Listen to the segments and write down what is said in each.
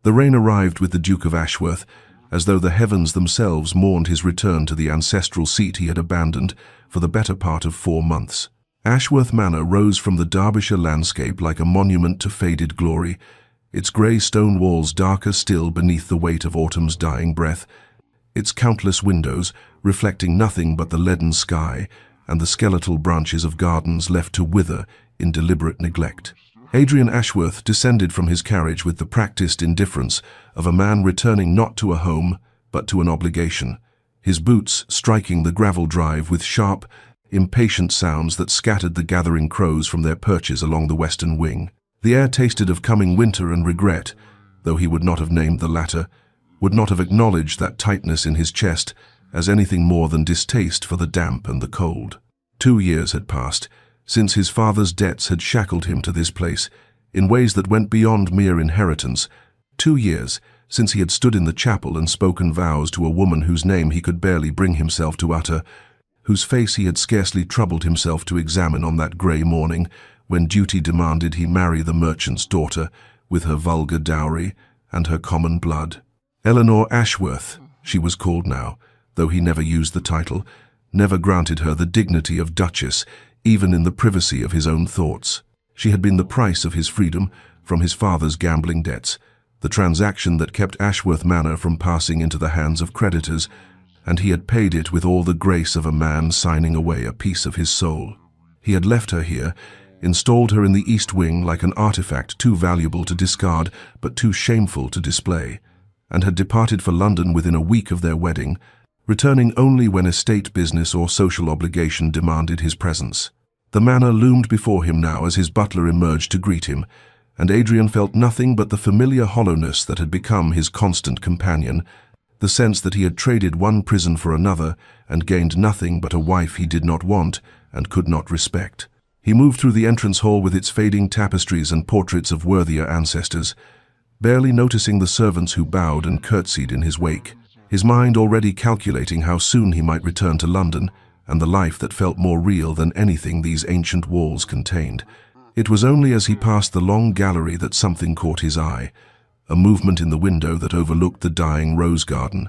The rain arrived with the Duke of Ashworth, as though the heavens themselves mourned his return to the ancestral seat he had abandoned for the better part of 4 months. Ashworth Manor rose from the Derbyshire landscape like a monument to faded glory, its grey stone walls darker still beneath the weight of autumn's dying breath, its countless windows reflecting nothing but the leaden sky and the skeletal branches of gardens left to wither in deliberate neglect. Adrian Ashworth descended from his carriage with the practiced indifference of a man returning not to a home, but to an obligation, his boots striking the gravel drive with sharp, impatient sounds that scattered the gathering crows from their perches along the western wing. The air tasted of coming winter and regret, though he would not have named the latter, would not have acknowledged that tightness in his chest as anything more than distaste for the damp and the cold. 2 years had passed since his father's debts had shackled him to this place in ways that went beyond mere inheritance. 2 years since he had stood in the chapel and spoken vows to a woman whose name he could barely bring himself to utter, whose face he had scarcely troubled himself to examine on that grey morning when duty demanded he marry the merchant's daughter with her vulgar dowry and her common blood. Eleanor Ashworth, she was called now, though he never used the title, never granted her the dignity of duchess, even in the privacy of his own thoughts. She had been the price of his freedom from his father's gambling debts, the transaction that kept Ashworth Manor from passing into the hands of creditors, and he had paid it with all the grace of a man signing away a piece of his soul. He had left her here, installed her in the East Wing like an artifact too valuable to discard but too shameful to display, and had departed for London within a week of their wedding, returning only when estate business or social obligation demanded his presence. The manor loomed before him now as his butler emerged to greet him, and Adrian felt nothing but the familiar hollowness that had become his constant companion, the sense that he had traded one prison for another and gained nothing but a wife he did not want and could not respect. He moved through the entrance hall with its fading tapestries and portraits of worthier ancestors, barely noticing the servants who bowed and curtsied in his wake, his mind already calculating how soon he might return to London and the life that felt more real than anything these ancient walls contained. It was only as he passed the long gallery that something caught his eye, a movement in the window that overlooked the dying rose garden,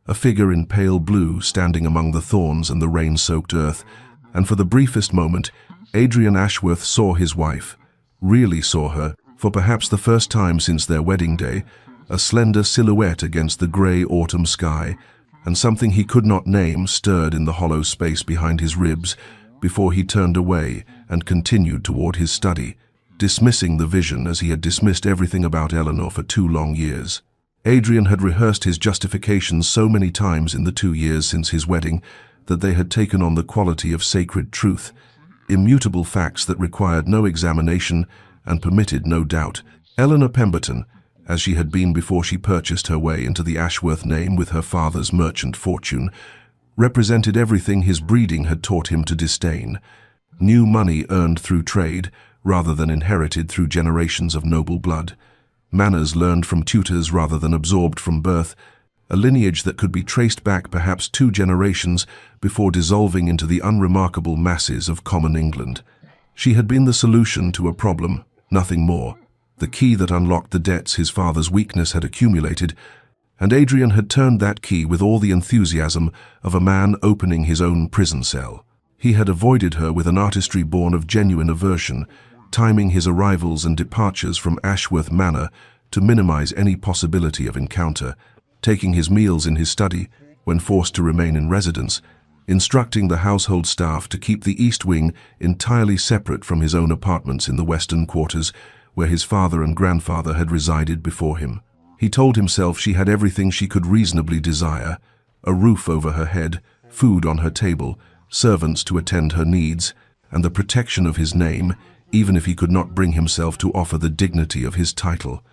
a figure in pale blue standing among the thorns and the rain-soaked earth, and for the briefest moment, Adrian Ashworth saw his wife, really saw her, for perhaps the first time since their wedding day, a slender silhouette against the grey autumn sky, and something he could not name stirred in the hollow space behind his ribs before he turned away and continued toward his study, dismissing the vision as he had dismissed everything about Eleanor for 2 long years. Adrian had rehearsed his justifications so many times in the 2 years since his wedding that they had taken on the quality of sacred truth, immutable facts that required no examination and permitted no doubt. Eleanor Pemberton, as she had been before she purchased her way into the Ashworth name with her father's merchant fortune, represented everything his breeding had taught him to disdain: new money earned through trade rather than inherited through generations of noble blood, manners learned from tutors rather than absorbed from birth, a lineage that could be traced back perhaps 2 generations before dissolving into the unremarkable masses of common England. She had been the solution to a problem, nothing more, the key that unlocked the debts his father's weakness had accumulated, and Adrian had turned that key with all the enthusiasm of a man opening his own prison cell. He had avoided her with an artistry born of genuine aversion, timing his arrivals and departures from Ashworth Manor to minimize any possibility of encounter, taking his meals in his study when forced to remain in residence, instructing the household staff to keep the East Wing entirely separate from his own apartments in the western quarters, where his father and grandfather had resided before him. He told himself she had everything she could reasonably desire: a roof over her head, food on her table, servants to attend her needs, and the protection of his name, even if he could not bring himself to offer the dignity of his title.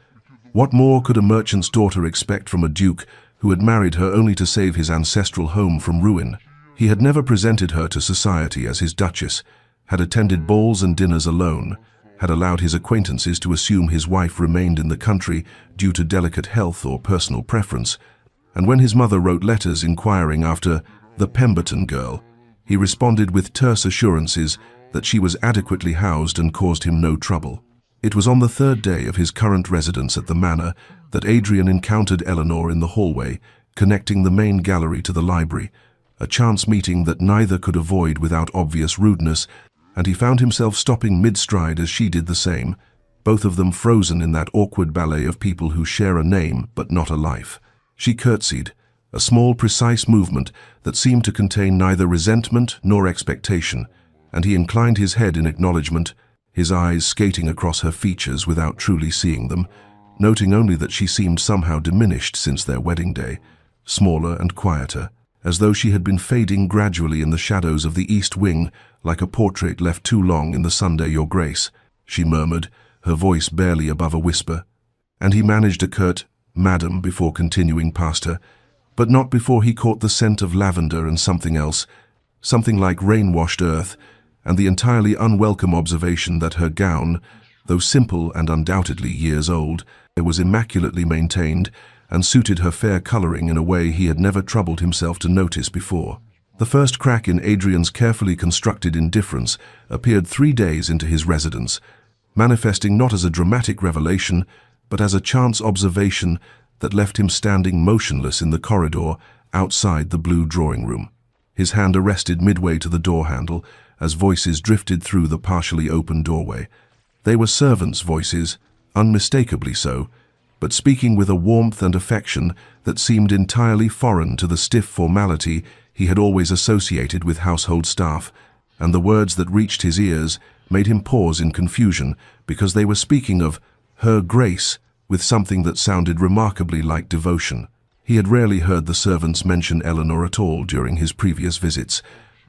What more could a merchant's daughter expect from a duke who had married her only to save his ancestral home from ruin? He had never presented her to society as his duchess, had attended balls and dinners alone, had allowed his acquaintances to assume his wife remained in the country due to delicate health or personal preference, and when his mother wrote letters inquiring after the Pemberton girl, he responded with terse assurances that she was adequately housed and caused him no trouble. It was on the 3rd day of his current residence at the manor that Adrian encountered Eleanor in the hallway, connecting the main gallery to the library, a chance meeting that neither could avoid without obvious rudeness, and he found himself stopping mid-stride as she did the same, both of them frozen in that awkward ballet of people who share a name but not a life. She curtsied, a small, precise movement that seemed to contain neither resentment nor expectation, and he inclined his head in acknowledgement, his eyes skating across her features without truly seeing them, noting only that she seemed somehow diminished since their wedding day, smaller and quieter, as though she had been fading gradually in the shadows of the east wing, like a portrait left too long in the Sunday, Your Grace, she murmured, her voice barely above a whisper, and he managed a curt, "Madam," before continuing past her, but not before he caught the scent of lavender and something else, something like rain-washed earth, and the entirely unwelcome observation that her gown, though simple and undoubtedly years old, was immaculately maintained and suited her fair coloring in a way he had never troubled himself to notice before. The first crack in Adrian's carefully constructed indifference appeared 3 days into his residence, manifesting not as a dramatic revelation, but as a chance observation that left him standing motionless in the corridor outside the blue drawing room. His hand arrested midway to the door handle as voices drifted through the partially open doorway. They were servants' voices, unmistakably so, but speaking with a warmth and affection that seemed entirely foreign to the stiff formality he had always associated with household staff, and the words that reached his ears made him pause in confusion because they were speaking of Her Grace with something that sounded remarkably like devotion. He had rarely heard the servants mention Eleanor at all during his previous visits,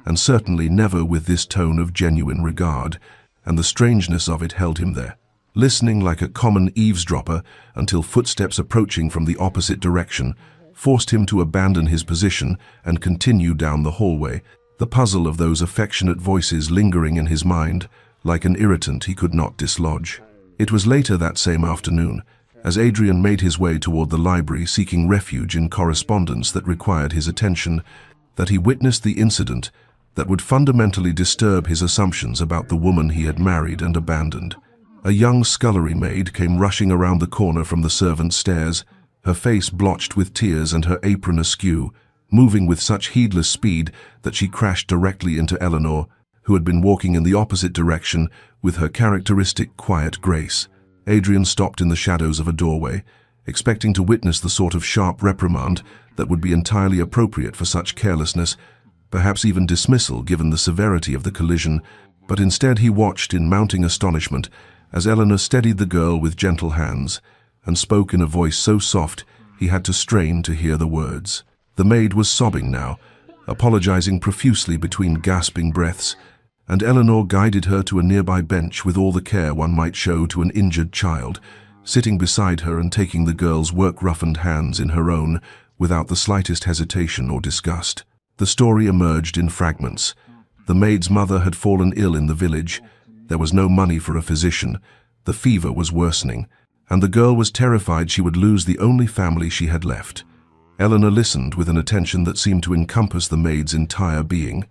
and certainly never with this tone of genuine regard, and the strangeness of it held him there, listening like a common eavesdropper until footsteps approaching from the opposite direction forced him to abandon his position and continue down the hallway, the puzzle of those affectionate voices lingering in his mind like an irritant he could not dislodge. It was later that same afternoon, as Adrian made his way toward the library seeking refuge in correspondence that required his attention, that he witnessed the incident that would fundamentally disturb his assumptions about the woman he had married and abandoned. A young scullery maid came rushing around the corner from the servants' stairs, her face blotched with tears and her apron askew, moving with such heedless speed that she crashed directly into Eleanor, who had been walking in the opposite direction with her characteristic quiet grace. Adrian stopped in the shadows of a doorway, expecting to witness the sort of sharp reprimand that would be entirely appropriate for such carelessness, perhaps even dismissal given the severity of the collision, but instead he watched in mounting astonishment as Eleanor steadied the girl with gentle hands and spoke in a voice so soft he had to strain to hear the words. The maid was sobbing now, apologizing profusely between gasping breaths, and Eleanor guided her to a nearby bench with all the care one might show to an injured child, sitting beside her and taking the girl's work-roughened hands in her own without the slightest hesitation or disgust. The story emerged in fragments. The maid's mother had fallen ill in the village. There was no money for a physician. The fever was worsening, and the girl was terrified she would lose the only family she had left. Eleanor listened with an attention that seemed to encompass the maid's entire being,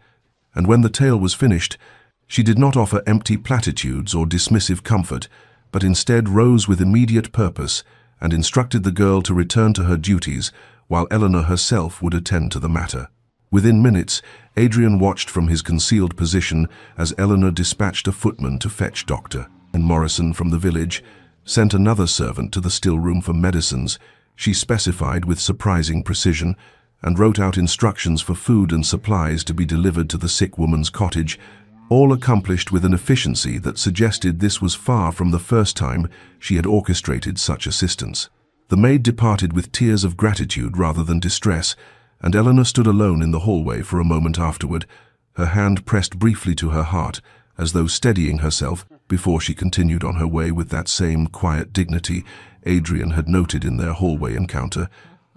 and when the tale was finished, she did not offer empty platitudes or dismissive comfort, but instead rose with immediate purpose and instructed the girl to return to her duties while Eleanor herself would attend to the matter. Within minutes, Adrian watched from his concealed position as Eleanor dispatched a footman to fetch Dr. Morrison from the village, sent another servant to the still room for medicines, she specified with surprising precision, and wrote out instructions for food and supplies to be delivered to the sick woman's cottage, all accomplished with an efficiency that suggested this was far from the first time she had orchestrated such assistance. The maid departed with tears of gratitude rather than distress, and Eleanor stood alone in the hallway for a moment afterward, her hand pressed briefly to her heart, as though steadying herself before she continued on her way with that same quiet dignity Adrian had noted in their hallway encounter,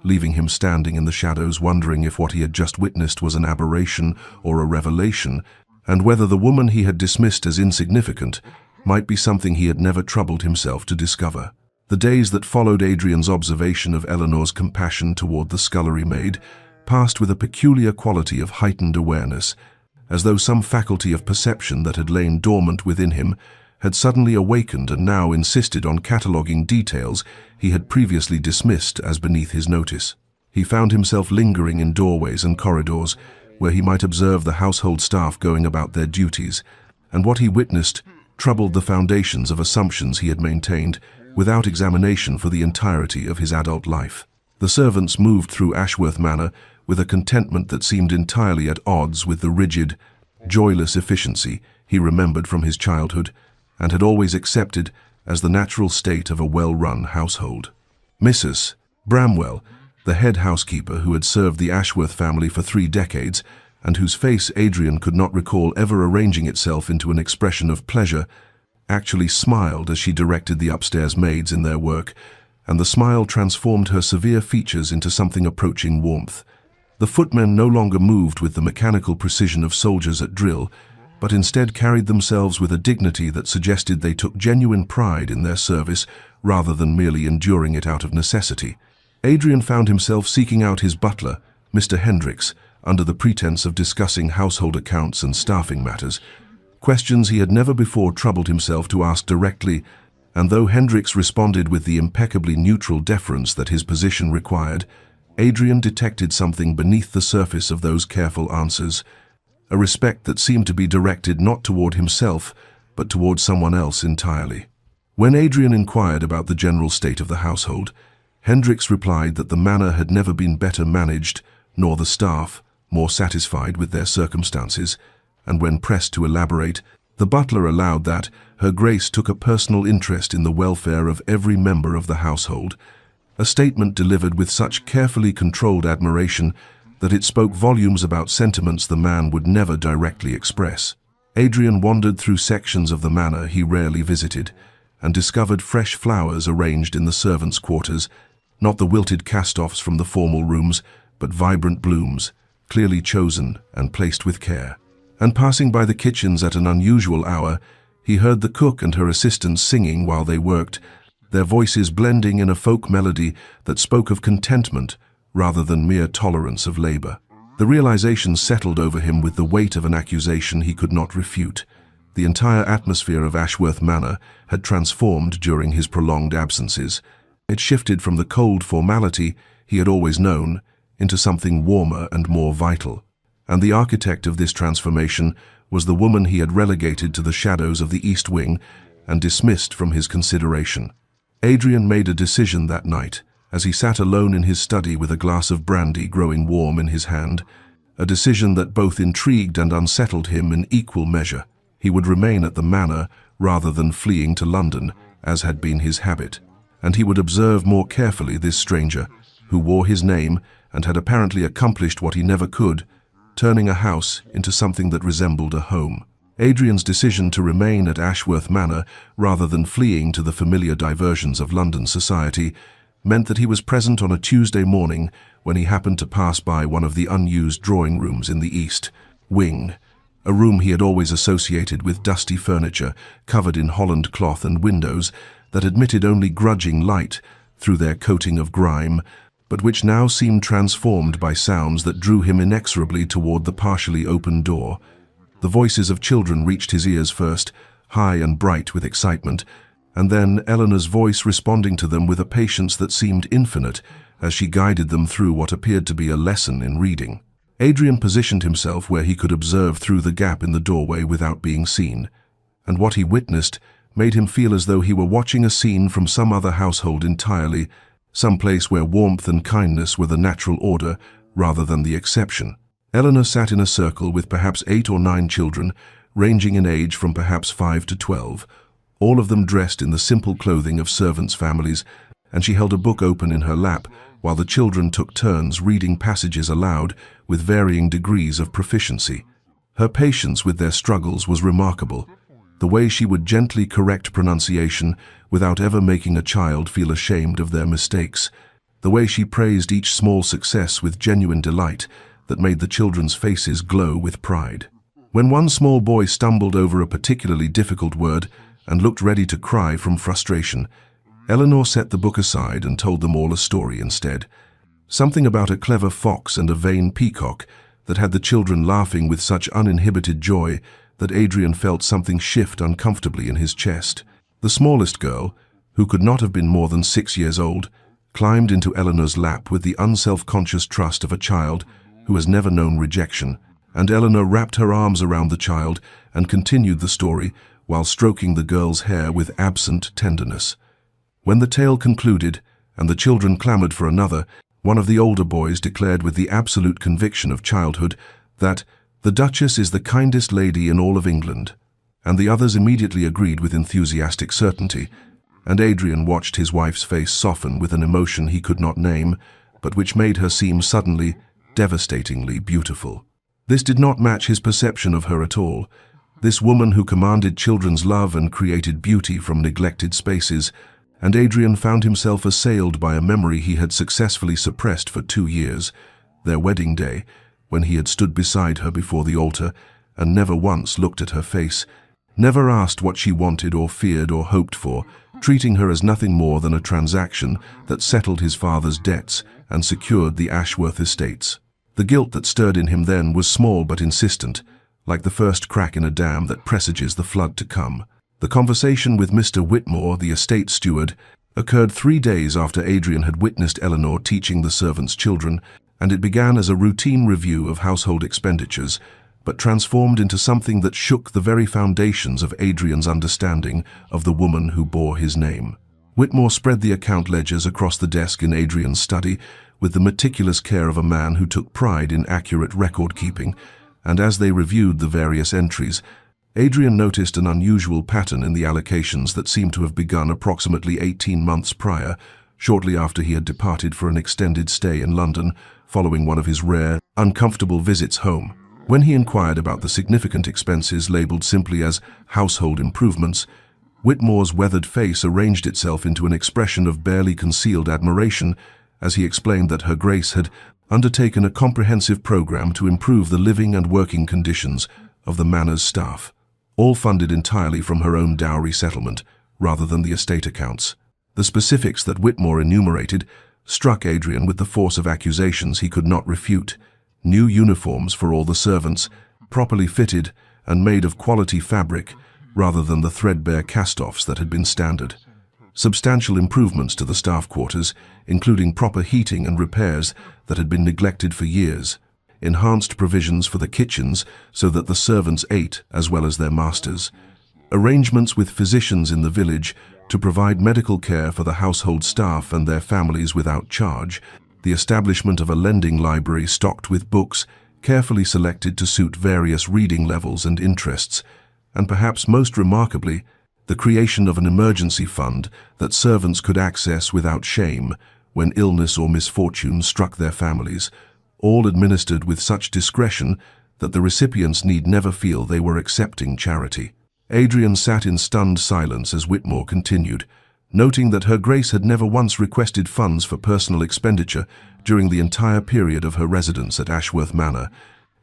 leaving him standing in the shadows wondering if what he had just witnessed was an aberration or a revelation, and whether the woman he had dismissed as insignificant might be something he had never troubled himself to discover. The days that followed Adrian's observation of Eleanor's compassion toward the scullery maid passed with a peculiar quality of heightened awareness, as though some faculty of perception that had lain dormant within him had suddenly awakened and now insisted on cataloguing details he had previously dismissed as beneath his notice. He found himself lingering in doorways and corridors where he might observe the household staff going about their duties, and what he witnessed troubled the foundations of assumptions he had maintained without examination for the entirety of his adult life. The servants moved through Ashworth Manor with a contentment that seemed entirely at odds with the rigid, joyless efficiency he remembered from his childhood and had always accepted as the natural state of a well-run household. Mrs. Bramwell, the head housekeeper who had served the Ashworth family for 3 decades and whose face Adrian could not recall ever arranging itself into an expression of pleasure, actually smiled as she directed the upstairs maids in their work, and the smile transformed her severe features into something approaching warmth. The footmen no longer moved with the mechanical precision of soldiers at drill, but instead carried themselves with a dignity that suggested they took genuine pride in their service rather than merely enduring it out of necessity. Adrian found himself seeking out his butler, Mr. Hendricks, under the pretense of discussing household accounts and staffing matters, questions he had never before troubled himself to ask directly, and though Hendricks responded with the impeccably neutral deference that his position required, Adrian detected something beneath the surface of those careful answers, a respect that seemed to be directed not toward himself, but toward someone else entirely. When Adrian inquired about the general state of the household, Hendricks replied that the manor had never been better managed, nor the staff more satisfied with their circumstances, and when pressed to elaborate, the butler allowed that Her Grace took a personal interest in the welfare of every member of the household, a statement delivered with such carefully controlled admiration that it spoke volumes about sentiments the man would never directly express. Adrian wandered through sections of the manor he rarely visited, and discovered fresh flowers arranged in the servants' quarters, not the wilted cast-offs from the formal rooms, but vibrant blooms, clearly chosen and placed with care. And passing by the kitchens at an unusual hour, he heard the cook and her assistants singing while they worked, their voices blending in a folk melody that spoke of contentment rather than mere tolerance of labor. The realization settled over him with the weight of an accusation he could not refute. The entire atmosphere of Ashworth Manor had transformed during his prolonged absences. It shifted from the cold formality he had always known into something warmer and more vital. And the architect of this transformation was the woman he had relegated to the shadows of the East Wing and dismissed from his consideration. Adrian made a decision that night, as he sat alone in his study with a glass of brandy growing warm in his hand, a decision that both intrigued and unsettled him in equal measure. He would remain at the manor rather than fleeing to London, as had been his habit, and he would observe more carefully this stranger, who wore his name and had apparently accomplished what he never could, turning a house into something that resembled a home. Adrian's decision to remain at Ashworth Manor rather than fleeing to the familiar diversions of London society meant that he was present on a Tuesday morning when he happened to pass by one of the unused drawing rooms in the East Wing, a room he had always associated with dusty furniture covered in Holland cloth and windows that admitted only grudging light through their coating of grime, but which now seemed transformed by sounds that drew him inexorably toward the partially open door. The voices of children reached his ears first, high and bright with excitement, and then Eleanor's voice responding to them with a patience that seemed infinite as she guided them through what appeared to be a lesson in reading. Adrian positioned himself where he could observe through the gap in the doorway without being seen, and what he witnessed made him feel as though he were watching a scene from some other household entirely, some place where warmth and kindness were the natural order rather than the exception. Eleanor sat in a circle with perhaps 8 or 9 children, ranging in age from perhaps 5 to 12, all of them dressed in the simple clothing of servants' families, and she held a book open in her lap while the children took turns reading passages aloud with varying degrees of proficiency. Her patience with their struggles was remarkable. The way she would gently correct pronunciation without ever making a child feel ashamed of their mistakes. The way she praised each small success with genuine delight that made the children's faces glow with pride. When one small boy stumbled over a particularly difficult word and looked ready to cry from frustration, Eleanor set the book aside and told them all a story instead. Something about a clever fox and a vain peacock that had the children laughing with such uninhibited joy that Adrian felt something shift uncomfortably in his chest. The smallest girl, who could not have been more than 6 years old, climbed into Eleanor's lap with the unself-conscious trust of a child who has never known rejection, and Eleanor wrapped her arms around the child and continued the story while stroking the girl's hair with absent tenderness. When the tale concluded and the children clamored for another, one of the older boys declared with the absolute conviction of childhood that "the Duchess is the kindest lady in all of England," and the others immediately agreed with enthusiastic certainty, and Adrian watched his wife's face soften with an emotion he could not name, but which made her seem suddenly, devastatingly beautiful. This did not match his perception of her at all. This woman who commanded children's love and created beauty from neglected spaces, and Adrian found himself assailed by a memory he had successfully suppressed for 2 years, their wedding day, when he had stood beside her before the altar and never once looked at her face, never asked what she wanted or feared or hoped for, treating her as nothing more than a transaction that settled his father's debts and secured the Ashworth estates. The guilt that stirred in him then was small but insistent, like the first crack in a dam that presages the flood to come. The conversation with Mr. Whitmore, the estate steward, occurred 3 days after Adrian had witnessed Eleanor teaching the servants' children, and it began as a routine review of household expenditures, but transformed into something that shook the very foundations of Adrian's understanding of the woman who bore his name. Whitmore spread the account ledgers across the desk in Adrian's study with the meticulous care of a man who took pride in accurate record-keeping, and as they reviewed the various entries, Adrian noticed an unusual pattern in the allocations that seemed to have begun approximately 18 months prior, shortly after he had departed for an extended stay in London following one of his rare, uncomfortable visits home. When he inquired about the significant expenses labeled simply as household improvements, Whitmore's weathered face arranged itself into an expression of barely concealed admiration as he explained that Her Grace had undertaken a comprehensive program to improve the living and working conditions of the manor's staff, all funded entirely from her own dowry settlement, rather than the estate accounts. The specifics that Whitmore enumerated struck Adrian with the force of accusations he could not refute. New uniforms for all the servants, properly fitted and made of quality fabric, rather than the threadbare cast-offs that had been standard. Substantial improvements to the staff quarters, including proper heating and repairs that had been neglected for years. Enhanced provisions for the kitchens so that the servants ate as well as their masters. Arrangements with physicians in the village to provide medical care for the household staff and their families without charge. The establishment of a lending library stocked with books, carefully selected to suit various reading levels and interests, and perhaps most remarkably, the creation of an emergency fund that servants could access without shame when illness or misfortune struck their families, all administered with such discretion that the recipients need never feel they were accepting charity. Adrian sat in stunned silence as Whitmore continued, noting that Her Grace had never once requested funds for personal expenditure during the entire period of her residence at Ashworth Manor,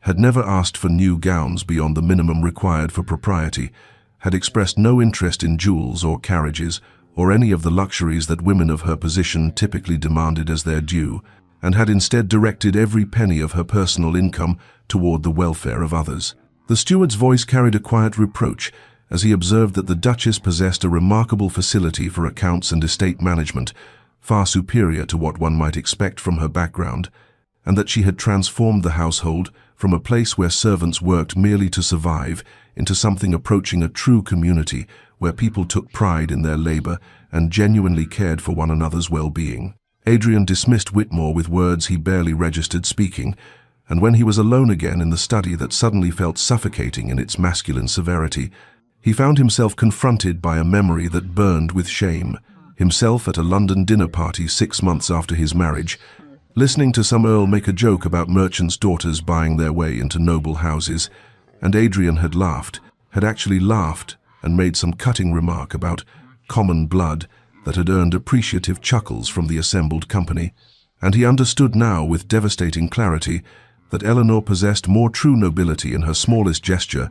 had never asked for new gowns beyond the minimum required for propriety, had expressed no interest in jewels or carriages or any of the luxuries that women of her position typically demanded as their due, and had instead directed every penny of her personal income toward the welfare of others. The steward's voice carried a quiet reproach as he observed that the Duchess possessed a remarkable facility for accounts and estate management, far superior to what one might expect from her background, and that she had transformed the household from a place where servants worked merely to survive into something approaching a true community where people took pride in their labor and genuinely cared for one another's well-being. Adrian dismissed Whitmore with words he barely registered speaking, and when he was alone again in the study that suddenly felt suffocating in its masculine severity, he found himself confronted by a memory that burned with shame. Himself at a London dinner party 6 months after his marriage, listening to some earl make a joke about merchants' daughters buying their way into noble houses, and Adrian had actually laughed and made some cutting remark about common blood that had earned appreciative chuckles from the assembled company, and he understood now with devastating clarity that Eleanor possessed more true nobility in her smallest gesture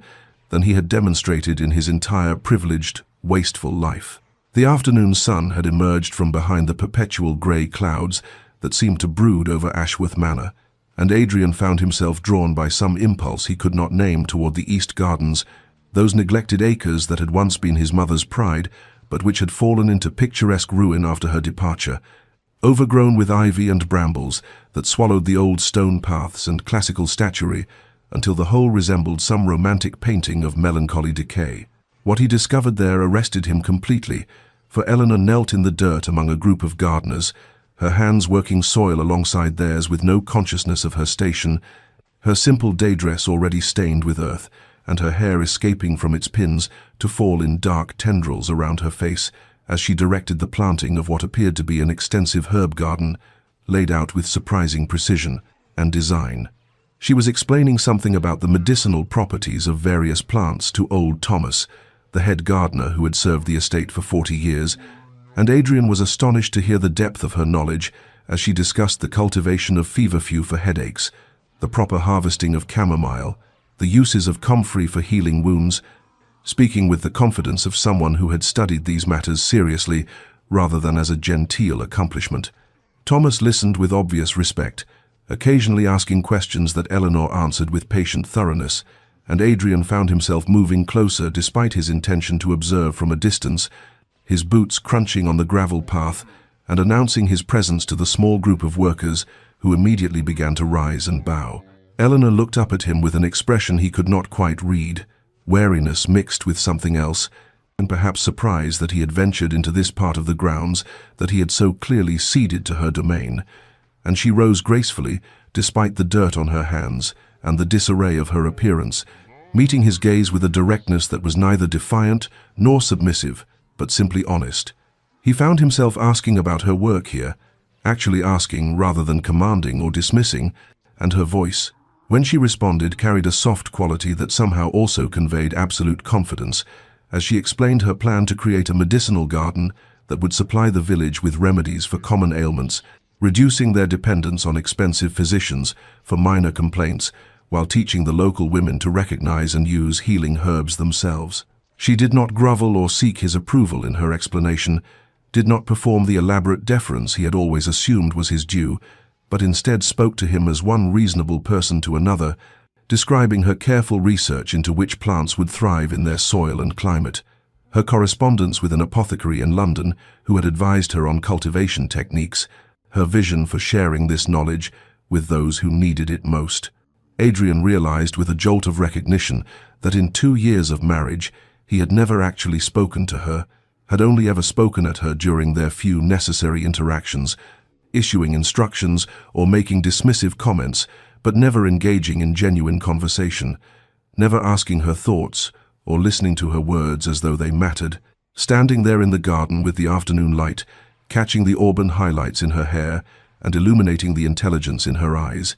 than he had demonstrated in his entire privileged, wasteful life. The afternoon sun had emerged from behind the perpetual grey clouds that seemed to brood over Ashworth Manor, and Adrian found himself drawn by some impulse he could not name toward the east gardens those neglected acres that had once been his mother's pride, but which had fallen into picturesque ruin after her departure, overgrown with ivy and brambles that swallowed the old stone paths and classical statuary until the whole resembled some romantic painting of melancholy decay. What he discovered there arrested him completely, for Eleanor knelt in the dirt among a group of gardeners, her hands working soil alongside theirs with no consciousness of her station, her simple day dress already stained with earth, and her hair escaping from its pins to fall in dark tendrils around her face as she directed the planting of what appeared to be an extensive herb garden, laid out with surprising precision and design. She was explaining something about the medicinal properties of various plants to old Thomas, the head gardener who had served the estate for 40 years, and Adrian was astonished to hear the depth of her knowledge as she discussed the cultivation of feverfew for headaches, the proper harvesting of chamomile, the uses of comfrey for healing wounds, speaking with the confidence of someone who had studied these matters seriously rather than as a genteel accomplishment. Thomas listened with obvious respect, occasionally asking questions that Eleanor answered with patient thoroughness, and Adrian found himself moving closer despite his intention to observe from a distance, his boots crunching on the gravel path and announcing his presence to the small group of workers who immediately began to rise and bow. Eleanor looked up at him with an expression he could not quite read, wariness mixed with something else, and perhaps surprise that he had ventured into this part of the grounds that he had so clearly ceded to her domain, and she rose gracefully, despite the dirt on her hands and the disarray of her appearance, meeting his gaze with a directness that was neither defiant nor submissive, but simply honest. He found himself asking about her work here, actually asking rather than commanding or dismissing, and her voice, when she responded, carried a soft quality that somehow also conveyed absolute confidence, as she explained her plan to create a medicinal garden that would supply the village with remedies for common ailments, reducing their dependence on expensive physicians for minor complaints, while teaching the local women to recognize and use healing herbs themselves. She did not grovel or seek his approval in her explanation, did not perform the elaborate deference he had always assumed was his due, but instead spoke to him as one reasonable person to another, describing her careful research into which plants would thrive in their soil and climate, her correspondence with an apothecary in London who had advised her on cultivation techniques, her vision for sharing this knowledge with those who needed it most. Adrian realized with a jolt of recognition that in 2 years of marriage he had never actually spoken to her, had only ever spoken at her during their few necessary interactions, issuing instructions or making dismissive comments, but never engaging in genuine conversation, never asking her thoughts or listening to her words as though they mattered. Standing there in the garden with the afternoon light, catching the auburn highlights in her hair and illuminating the intelligence in her eyes,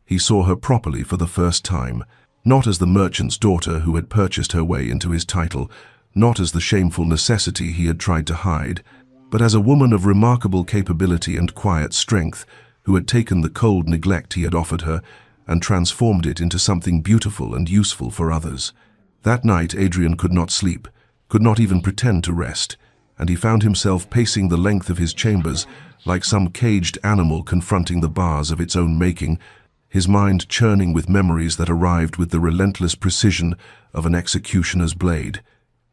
he saw her properly for the first time, not as the merchant's daughter who had purchased her way into his title, not as the shameful necessity he had tried to hide, but as a woman of remarkable capability and quiet strength who had taken the cold neglect he had offered her and transformed it into something beautiful and useful for others. That night Adrian could not sleep, could not even pretend to rest, and he found himself pacing the length of his chambers like some caged animal confronting the bars of its own making, his mind churning with memories that arrived with the relentless precision of an executioner's blade,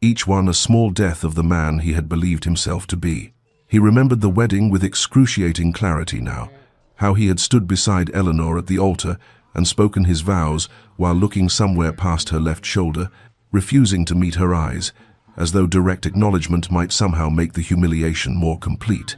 each one a small death of the man he had believed himself to be. He remembered the wedding with excruciating clarity now, how he had stood beside Eleanor at the altar and spoken his vows while looking somewhere past her left shoulder, refusing to meet her eyes, as though direct acknowledgement might somehow make the humiliation more complete,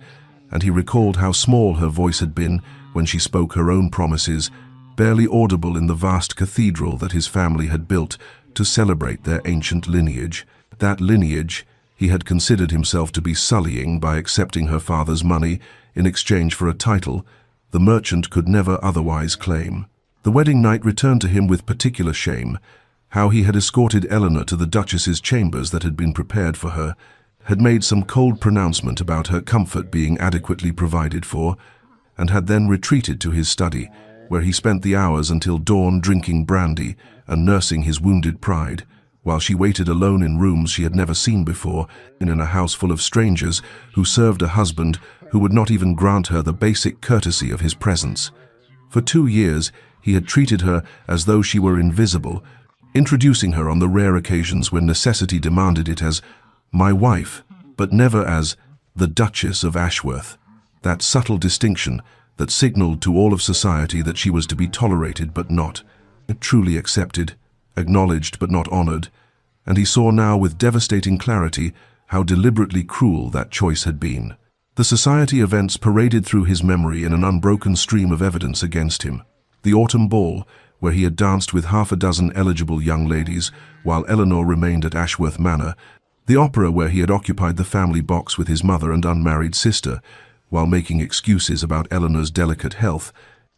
and he recalled how small her voice had been when she spoke her own promises, barely audible in the vast cathedral that his family had built to celebrate their ancient lineage. That lineage he had considered himself to be sullying by accepting her father's money in exchange for a title the merchant could never otherwise claim. The wedding night returned to him with particular shame, how he had escorted Eleanor to the Duchess's chambers that had been prepared for her, had made some cold pronouncement about her comfort being adequately provided for, and had then retreated to his study, where he spent the hours until dawn drinking brandy and nursing his wounded pride, while she waited alone in rooms she had never seen before, in a house full of strangers who served a husband who would not even grant her the basic courtesy of his presence. For 2 years he had treated her as though she were invisible, introducing her on the rare occasions when necessity demanded it as "my wife," but never as the Duchess of Ashworth. That subtle distinction that signaled to all of society that she was to be tolerated but not truly accepted, acknowledged but not honored, and he saw now with devastating clarity how deliberately cruel that choice had been. The society events paraded through his memory in an unbroken stream of evidence against him. The autumn ball, where he had danced with half a dozen eligible young ladies while Eleanor remained at Ashworth Manor, the opera where he had occupied the family box with his mother and unmarried sister while making excuses about Eleanor's delicate health,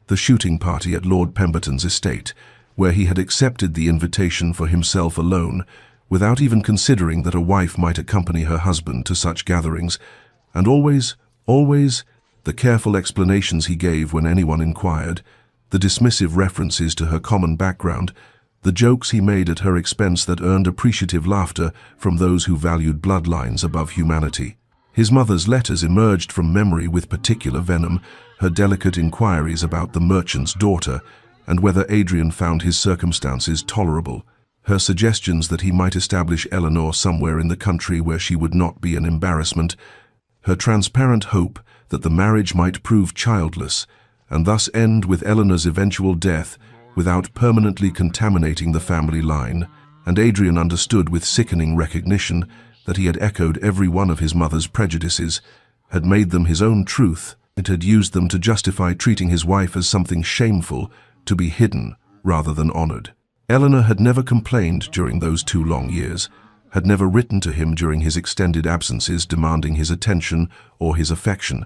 the shooting party at Lord Pemberton's estate, where he had accepted the invitation for himself alone, without even considering that a wife might accompany her husband to such gatherings, and always, the careful explanations he gave when anyone inquired, the dismissive references to her common background, the jokes he made at her expense that earned appreciative laughter from those who valued bloodlines above humanity. His mother's letters emerged from memory with particular venom, her delicate inquiries about the merchant's daughter, and whether Adrian found his circumstances tolerable, her suggestions that he might establish Eleanor somewhere in the country where she would not be an embarrassment, her transparent hope that the marriage might prove childless, and thus end with Eleanor's eventual death without permanently contaminating the family line. And Adrian understood with sickening recognition that he had echoed every one of his mother's prejudices, had made them his own truth, and had used them to justify treating his wife as something shameful, to be hidden rather than honored. Eleanor had never complained during those 2 long years, had never written to him during his extended absences demanding his attention or his affection,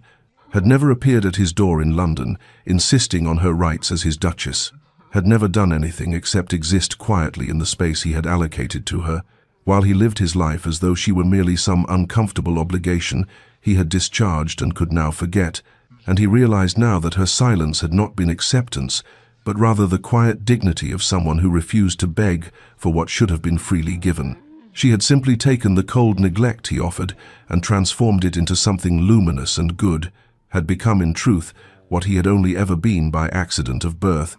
had never appeared at his door in London, insisting on her rights as his duchess, had never done anything except exist quietly in the space he had allocated to her, while he lived his life as though she were merely some uncomfortable obligation he had discharged and could now forget, and he realized now that her silence had not been acceptance, but rather the quiet dignity of someone who refused to beg for what should have been freely given. She had simply taken the cold neglect he offered and transformed it into something luminous and good, had become in truth what he had only ever been by accident of birth,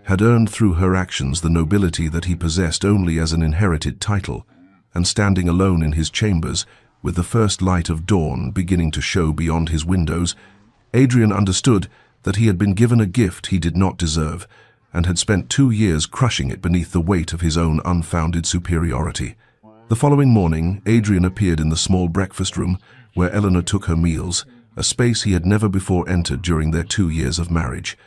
had earned through her actions the nobility that he possessed only as an inherited title, and standing alone in his chambers, with the first light of dawn beginning to show beyond his windows, Adrian understood that he had been given a gift he did not deserve, and had spent 2 years crushing it beneath the weight of his own unfounded superiority. The following morning, Adrian appeared in the small breakfast room where Eleanor took her meals, a space he had never before entered during their 2 years of marriage,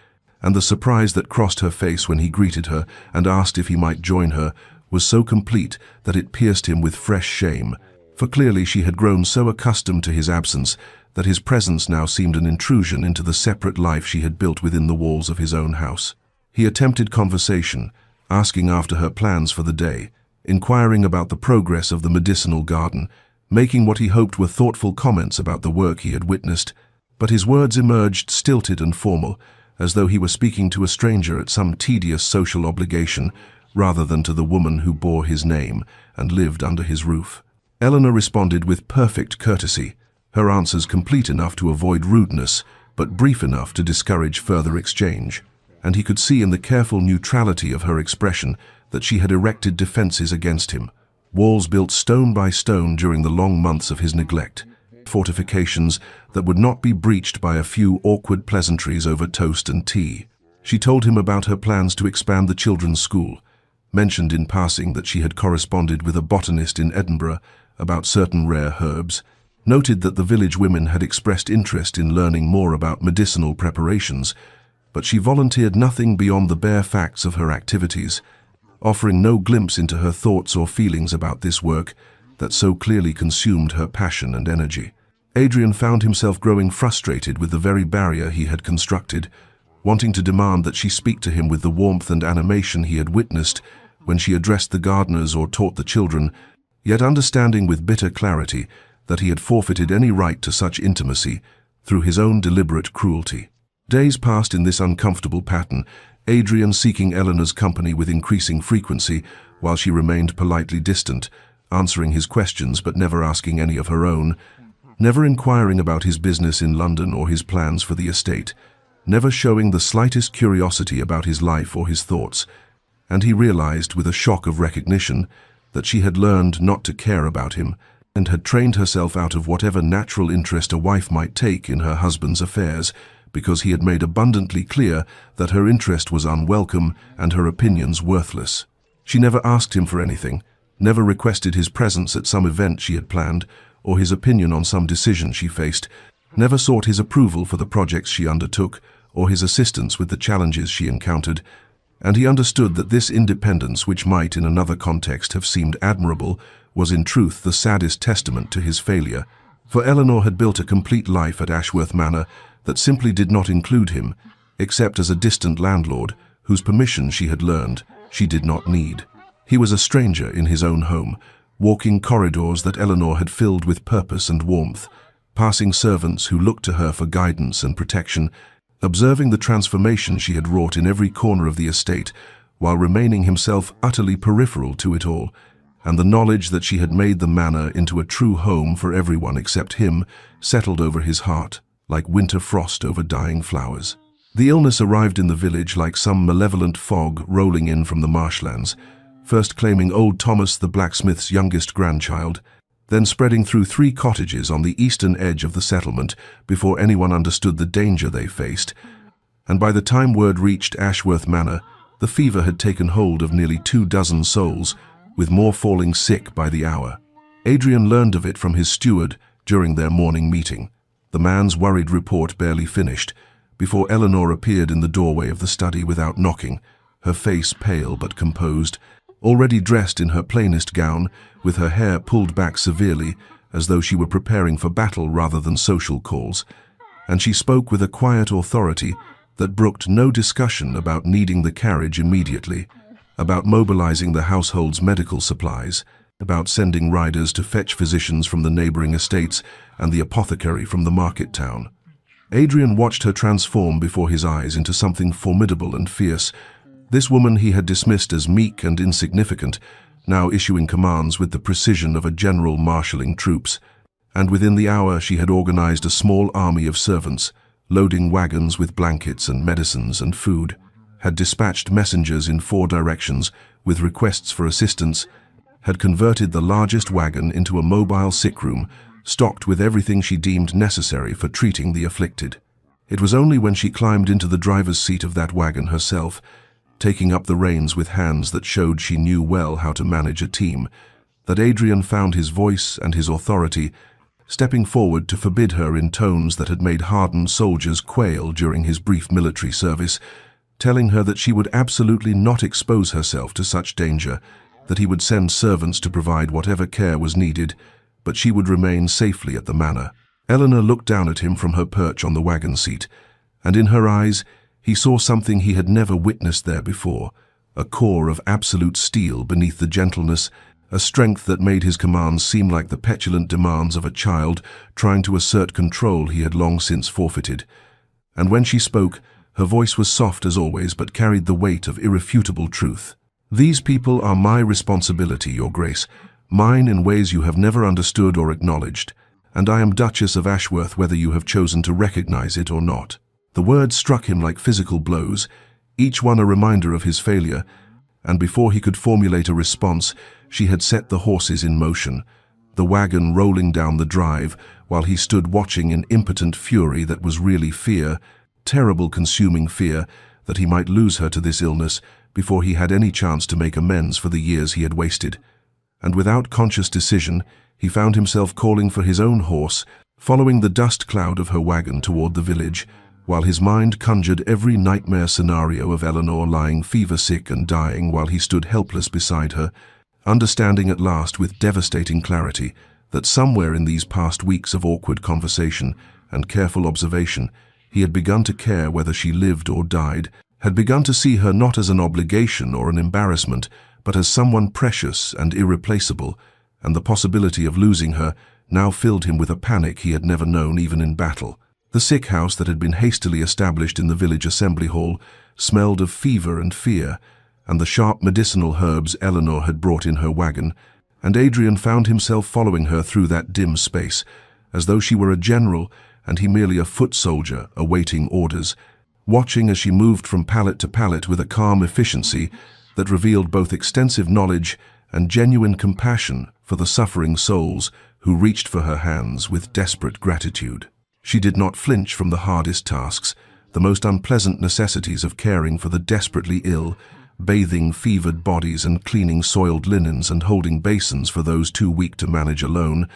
and the surprise that crossed her face when he greeted her and asked if he might join her was so complete that it pierced him with fresh shame, for clearly she had grown so accustomed to his absence that his presence now seemed an intrusion into the separate life she had built within the walls of his own house. He attempted conversation, asking after her plans for the day, inquiring about the progress of the medicinal garden, making what he hoped were thoughtful comments about the work he had witnessed, but his words emerged stilted and formal, as though he were speaking to a stranger at some tedious social obligation, rather than to the woman who bore his name and lived under his roof. Eleanor responded with perfect courtesy, her answers complete enough to avoid rudeness, but brief enough to discourage further exchange, and he could see in the careful neutrality of her expression that she had erected defenses against him, walls built stone by stone during the long months of his neglect, fortifications that would not be breached by a few awkward pleasantries over toast and tea. She told him about her plans to expand the children's school, mentioned in passing that she had corresponded with a botanist in Edinburgh about certain rare herbs, noted that the village women had expressed interest in learning more about medicinal preparations, but she volunteered nothing beyond the bare facts of her activities, offering no glimpse into her thoughts or feelings about this work that so clearly consumed her passion and energy. Adrian found himself growing frustrated with the very barrier he had constructed, wanting to demand that she speak to him with the warmth and animation he had witnessed when she addressed the gardeners or taught the children, yet understanding with bitter clarity that he had forfeited any right to such intimacy through his own deliberate cruelty. Days passed in this uncomfortable pattern, Adrian seeking Eleanor's company with increasing frequency while she remained politely distant, answering his questions but never asking any of her own, never inquiring about his business in London or his plans for the estate, never showing the slightest curiosity about his life or his thoughts. and he realized with a shock of recognition that she had learned not to care about him and had trained herself out of whatever natural interest a wife might take in her husband's affairs, because he had made abundantly clear that her interest was unwelcome and her opinions worthless. She never asked him for anything, never requested his presence at some event she had planned, or his opinion on some decision she faced, never sought his approval for the projects she undertook, or his assistance with the challenges she encountered, and he understood that this independence, which might in another context have seemed admirable, was in truth the saddest testament to his failure. For Eleanor had built a complete life at Ashworth Manor that simply did not include him, except as a distant landlord whose permission she had learned she did not need. He was a stranger in his own home, walking corridors that Eleanor had filled with purpose and warmth, passing servants who looked to her for guidance and protection, observing the transformation she had wrought in every corner of the estate, while remaining himself utterly peripheral to it all, and the knowledge that she had made the manor into a true home for everyone except him settled over his heart, like winter frost over dying flowers. The illness arrived in the village like some malevolent fog rolling in from the marshlands, first claiming old Thomas the blacksmith's youngest grandchild, then spreading through 3 cottages on the eastern edge of the settlement before anyone understood the danger they faced, and by the time word reached Ashworth Manor, the fever had taken hold of nearly 24 souls, with more falling sick by the hour. Adrian learned of it from his steward during their morning meeting, the man's worried report barely finished, before Eleanor appeared in the doorway of the study without knocking, her face pale but composed, already dressed in her plainest gown, with her hair pulled back severely, as though she were preparing for battle rather than social calls, and she spoke with a quiet authority that brooked no discussion about needing the carriage immediately, about mobilizing the household's medical supplies, about sending riders to fetch physicians from the neighboring estates and the apothecary from the market town. Adrian watched her transform before his eyes into something formidable and fierce. This woman he had dismissed as meek and insignificant, now issuing commands with the precision of a general marshalling troops, and within the hour she had organized a small army of servants, loading wagons with blankets and medicines and food, had dispatched messengers in 4 directions with requests for assistance, had converted the largest wagon into a mobile sick room, stocked with everything she deemed necessary for treating the afflicted. It was only when she climbed into the driver's seat of that wagon herself, taking up the reins with hands that showed she knew well how to manage a team, that Adrian found his voice and his authority, stepping forward to forbid her in tones that had made hardened soldiers quail during his brief military service, telling her that she would absolutely not expose herself to such danger, that he would send servants to provide whatever care was needed, but she would remain safely at the manor. Eleanor looked down at him from her perch on the wagon seat, and in her eyes he saw something he had never witnessed there before, a core of absolute steel beneath the gentleness, a strength that made his commands seem like the petulant demands of a child trying to assert control he had long since forfeited. And when she spoke, her voice was soft as always, but carried the weight of irrefutable truth. "These people are my responsibility, Your Grace, mine in ways you have never understood or acknowledged, and I am Duchess of Ashworth whether you have chosen to recognize it or not." The words struck him like physical blows, each one a reminder of his failure, and before he could formulate a response, she had set the horses in motion, the wagon rolling down the drive, while he stood watching in impotent fury that was really fear, terrible consuming fear that he might lose her to this illness before he had any chance to make amends for the years he had wasted. And without conscious decision, he found himself calling for his own horse, following the dust cloud of her wagon toward the village, while his mind conjured every nightmare scenario of Eleanor lying fever-sick and dying while he stood helpless beside her, understanding at last with devastating clarity that somewhere in these past weeks of awkward conversation and careful observation, he had begun to care whether she lived or died, had begun to see her not as an obligation or an embarrassment, but as someone precious and irreplaceable, and the possibility of losing her now filled him with a panic he had never known even in battle. The sick house that had been hastily established in the village assembly hall smelled of fever and fear, and the sharp medicinal herbs Eleanor had brought in her wagon, and Adrian found himself following her through that dim space, as though she were a general and he merely a foot soldier awaiting orders, watching as she moved from pallet to pallet with a calm efficiency that revealed both extensive knowledge and genuine compassion for the suffering souls who reached for her hands with desperate gratitude. She did not flinch from the hardest tasks, the most unpleasant necessities of caring for the desperately ill, bathing fevered bodies and cleaning soiled linens and holding basins for those too weak to manage alone,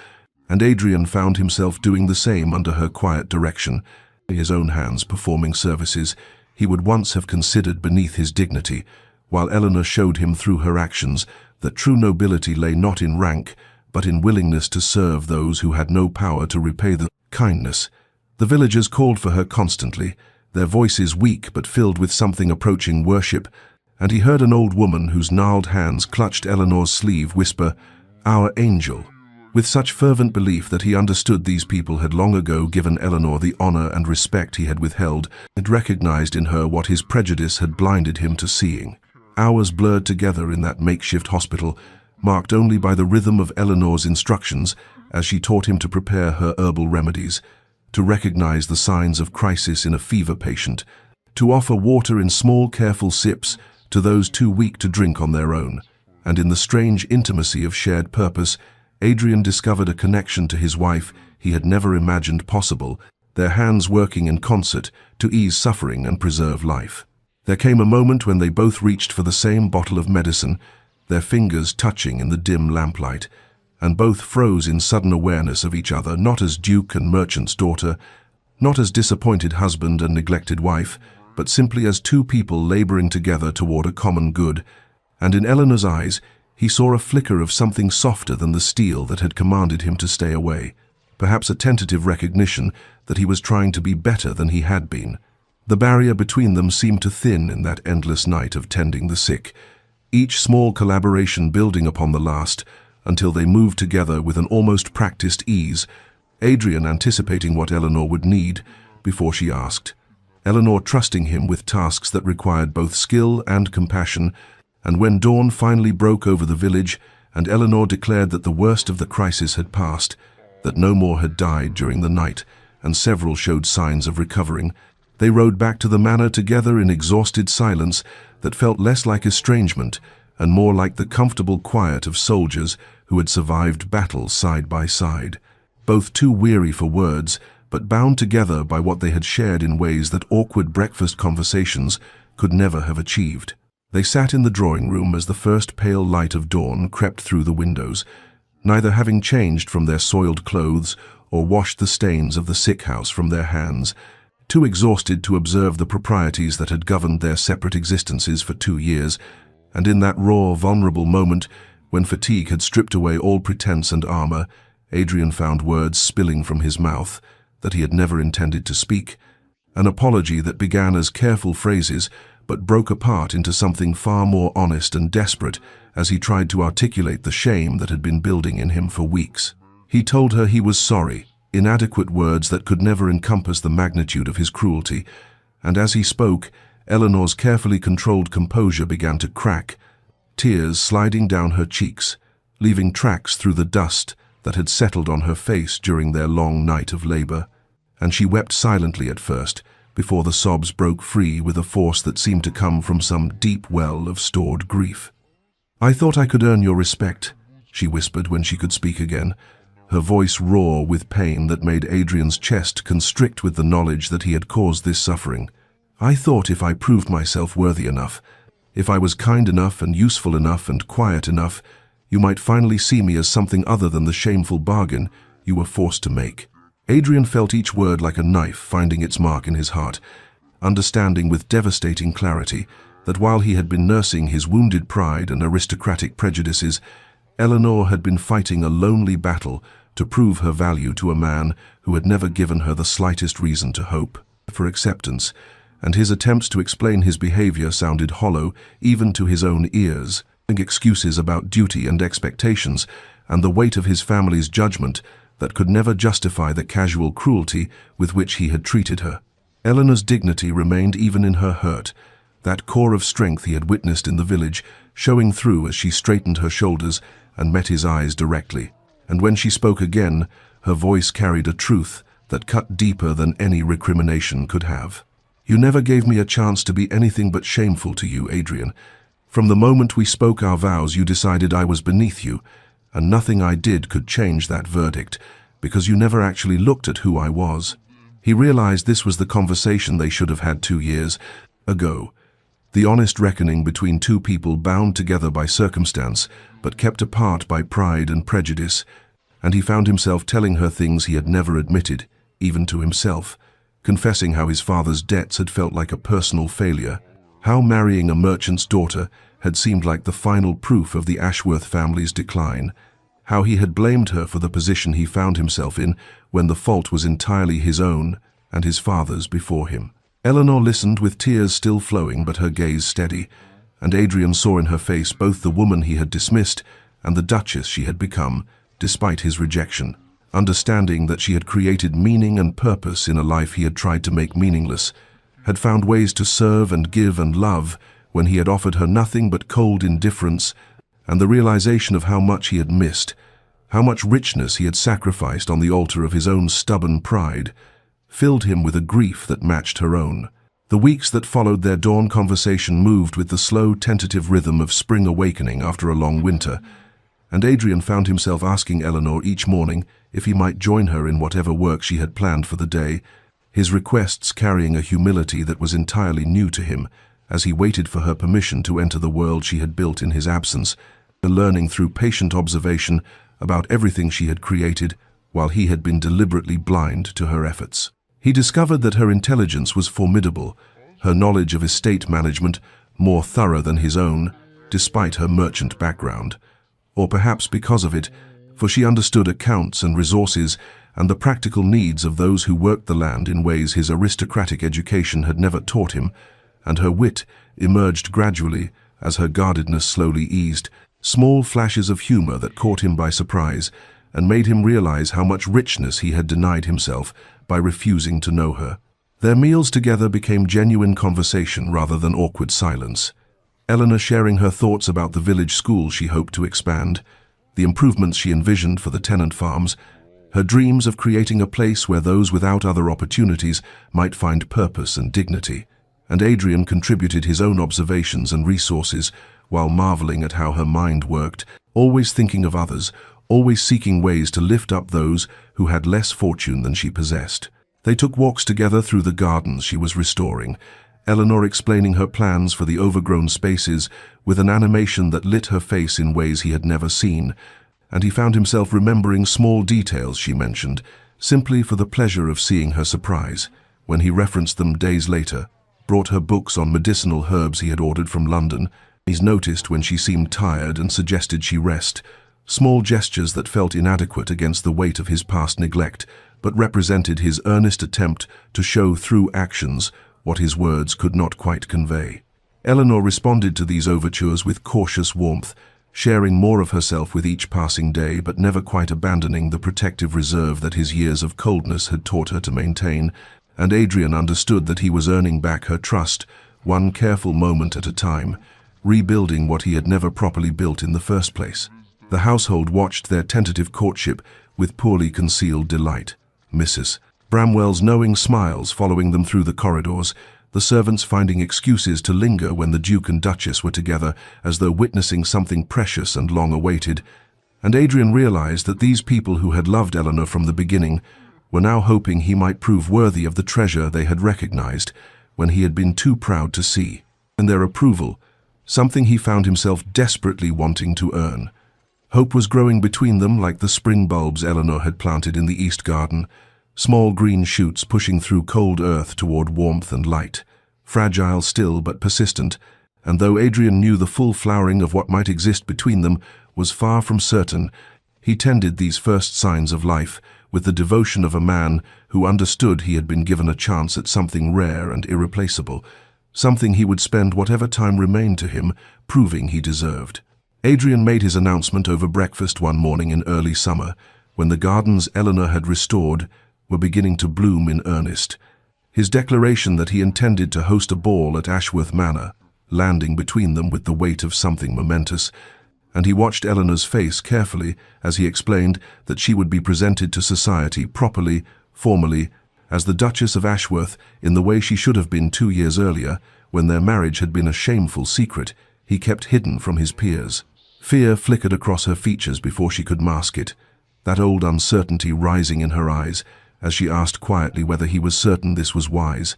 and Adrian found himself doing the same under her quiet direction, his own hands performing services he would once have considered beneath his dignity, while Eleanor showed him through her actions that true nobility lay not in rank, but in willingness to serve those who had no power to repay the kindness. The villagers called for her constantly, their voices weak but filled with something approaching worship, and he heard an old woman whose gnarled hands clutched Eleanor's sleeve whisper, "Our angel," with such fervent belief that he understood these people had long ago given Eleanor the honor and respect he had withheld, and recognized in her what his prejudice had blinded him to seeing. Hours blurred together in that makeshift hospital, marked only by the rhythm of Eleanor's instructions as she taught him to prepare her herbal remedies, to recognize the signs of crisis in a fever patient, to offer water in small, careful sips to those too weak to drink on their own. And in the strange intimacy of shared purpose, Adrian discovered a connection to his wife he had never imagined possible, their hands working in concert to ease suffering and preserve life. There came a moment when they both reached for the same bottle of medicine, their fingers touching in the dim lamplight, and both froze in sudden awareness of each other, not as duke and merchant's daughter, not as disappointed husband and neglected wife, but simply as two people laboring together toward a common good. And in Eleanor's eyes, he saw a flicker of something softer than the steel that had commanded him to stay away, perhaps a tentative recognition that he was trying to be better than he had been. The barrier between them seemed to thin in that endless night of tending the sick, each small collaboration building upon the last, until they moved together with an almost practiced ease, Adrian anticipating what Eleanor would need before she asked, Eleanor trusting him with tasks that required both skill and compassion. And when dawn finally broke over the village and Eleanor declared that the worst of the crisis had passed, that no more had died during the night, and several showed signs of recovering, they rode back to the manor together in exhausted silence that felt less like estrangement and more like the comfortable quiet of soldiers who had survived battle side by side, both too weary for words, but bound together by what they had shared in ways that awkward breakfast conversations could never have achieved. They sat in the drawing room as the first pale light of dawn crept through the windows, neither having changed from their soiled clothes or washed the stains of the sick house from their hands, too exhausted to observe the proprieties that had governed their separate existences for 2 years, and in that raw, vulnerable moment, when fatigue had stripped away all pretense and armor, Adrian found words spilling from his mouth that he had never intended to speak, an apology that began as careful phrases but broke apart into something far more honest and desperate as he tried to articulate the shame that had been building in him for weeks. He told her he was sorry, inadequate words that could never encompass the magnitude of his cruelty, and as he spoke, Eleanor's carefully controlled composure began to crack, tears sliding down her cheeks, leaving tracks through the dust that had settled on her face during their long night of labor. And she wept silently at first, before the sobs broke free with a force that seemed to come from some deep well of stored grief. "I thought I could earn your respect," she whispered when she could speak again, her voice raw with pain that made Adrian's chest constrict with the knowledge that he had caused this suffering. "I thought if I proved myself worthy enough, if I was kind enough and useful enough and quiet enough, you might finally see me as something other than the shameful bargain you were forced to make." Adrian felt each word like a knife finding its mark in his heart, understanding with devastating clarity that while he had been nursing his wounded pride and aristocratic prejudices, Eleanor had been fighting a lonely battle to prove her value to a man who had never given her the slightest reason to hope for acceptance, and his attempts to explain his behavior sounded hollow even to his own ears, excuses about duty and expectations and the weight of his family's judgment that could never justify the casual cruelty with which he had treated her. Eleanor's dignity remained even in her hurt, that core of strength he had witnessed in the village showing through as she straightened her shoulders and met his eyes directly. And when she spoke again, her voice carried a truth that cut deeper than any recrimination could have. "You never gave me a chance to be anything but shameful to you, Adrian. From the moment we spoke our vows, you decided I was beneath you, and nothing I did could change that verdict, because you never actually looked at who I was." He realized this was the conversation they should have had 2 years ago. The honest reckoning between two people bound together by circumstance, but kept apart by pride and prejudice, and he found himself telling her things he had never admitted, even to himself, confessing how his father's debts had felt like a personal failure, how marrying a merchant's daughter had seemed like the final proof of the Ashworth family's decline, how he had blamed her for the position he found himself in when the fault was entirely his own and his father's before him. Eleanor listened with tears still flowing but her gaze steady, and Adrian saw in her face both the woman he had dismissed and the duchess she had become, despite his rejection, understanding that she had created meaning and purpose in a life he had tried to make meaningless, had found ways to serve and give and love when he had offered her nothing but cold indifference, and the realization of how much he had missed, how much richness he had sacrificed on the altar of his own stubborn pride, filled him with a grief that matched her own. The weeks that followed their dawn conversation moved with the slow, tentative rhythm of spring awakening after a long winter, and Adrian found himself asking Eleanor each morning if he might join her in whatever work she had planned for the day, his requests carrying a humility that was entirely new to him, as he waited for her permission to enter the world she had built in his absence, learning through patient observation about everything she had created while he had been deliberately blind to her efforts. He discovered that her intelligence was formidable, her knowledge of estate management more thorough than his own, despite her merchant background. Or perhaps because of it, for she understood accounts and resources and the practical needs of those who worked the land in ways his aristocratic education had never taught him, and her wit emerged gradually as her guardedness slowly eased, small flashes of humor that caught him by surprise and made him realize how much richness he had denied himself by refusing to know her. Their meals together became genuine conversation rather than awkward silence. Eleanor sharing her thoughts about the village school she hoped to expand, the improvements she envisioned for the tenant farms, her dreams of creating a place where those without other opportunities might find purpose and dignity, and Adrian contributed his own observations and resources while marveling at how her mind worked, always thinking of others, always seeking ways to lift up those who had less fortune than she possessed. They took walks together through the gardens she was restoring, Eleanor explaining her plans for the overgrown spaces with an animation that lit her face in ways he had never seen, and he found himself remembering small details she mentioned, simply for the pleasure of seeing her surprise, when he referenced them days later, brought her books on medicinal herbs he had ordered from London. He noticed when she seemed tired and suggested she rest, small gestures that felt inadequate against the weight of his past neglect, but represented his earnest attempt to show through actions what his words could not quite convey. Eleanor responded to these overtures with cautious warmth, sharing more of herself with each passing day but never quite abandoning the protective reserve that his years of coldness had taught her to maintain, and Adrian understood that he was earning back her trust, one careful moment at a time, rebuilding what he had never properly built in the first place. The household watched their tentative courtship with poorly concealed delight. Mrs. Bramwell's knowing smiles following them through the corridors, the servants finding excuses to linger when the Duke and Duchess were together as though witnessing something precious and long-awaited, and Adrian realized that these people who had loved Eleanor from the beginning were now hoping he might prove worthy of the treasure they had recognized when he had been too proud to see, and their approval, something he found himself desperately wanting to earn. Hope was growing between them like the spring bulbs Eleanor had planted in the East Garden, small green shoots pushing through cold earth toward warmth and light, fragile still but persistent, and though Adrian knew the full flowering of what might exist between them was far from certain, he tended these first signs of life with the devotion of a man who understood he had been given a chance at something rare and irreplaceable, something he would spend whatever time remained to him proving he deserved. Adrian made his announcement over breakfast one morning in early summer, when the gardens Eleanor had restored were beginning to bloom in earnest. His declaration that he intended to host a ball at Ashworth Manor, landing between them with the weight of something momentous, and he watched Eleanor's face carefully as he explained that she would be presented to society properly, formally, as the Duchess of Ashworth in the way she should have been 2 years earlier, when their marriage had been a shameful secret. he kept hidden from his peers. Fear flickered across her features before she could mask it, that old uncertainty rising in her eyes as she asked quietly whether he was certain this was wise,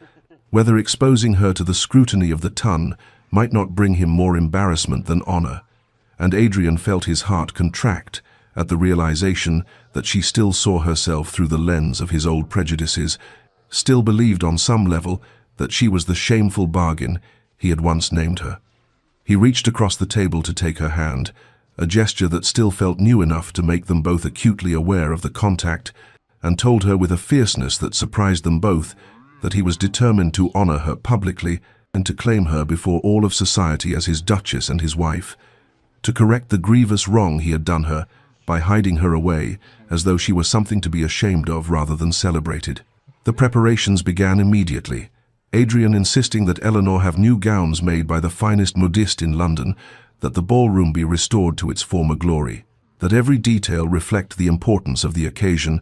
whether exposing her to the scrutiny of the ton might not bring him more embarrassment than honor. And Adrian felt his heart contract at the realization that she still saw herself through the lens of his old prejudices, still believed on some level that she was the shameful bargain he had once named her. He reached across the table to take her hand, a gesture that still felt new enough to make them both acutely aware of the contact, and told her with a fierceness that surprised them both that he was determined to honor her publicly and to claim her before all of society as his duchess and his wife, to correct the grievous wrong he had done her by hiding her away as though she were something to be ashamed of rather than celebrated. The preparations began immediately, Adrian insisting that Eleanor have new gowns made by the finest modiste in London, that the ballroom be restored to its former glory, that every detail reflect the importance of the occasion,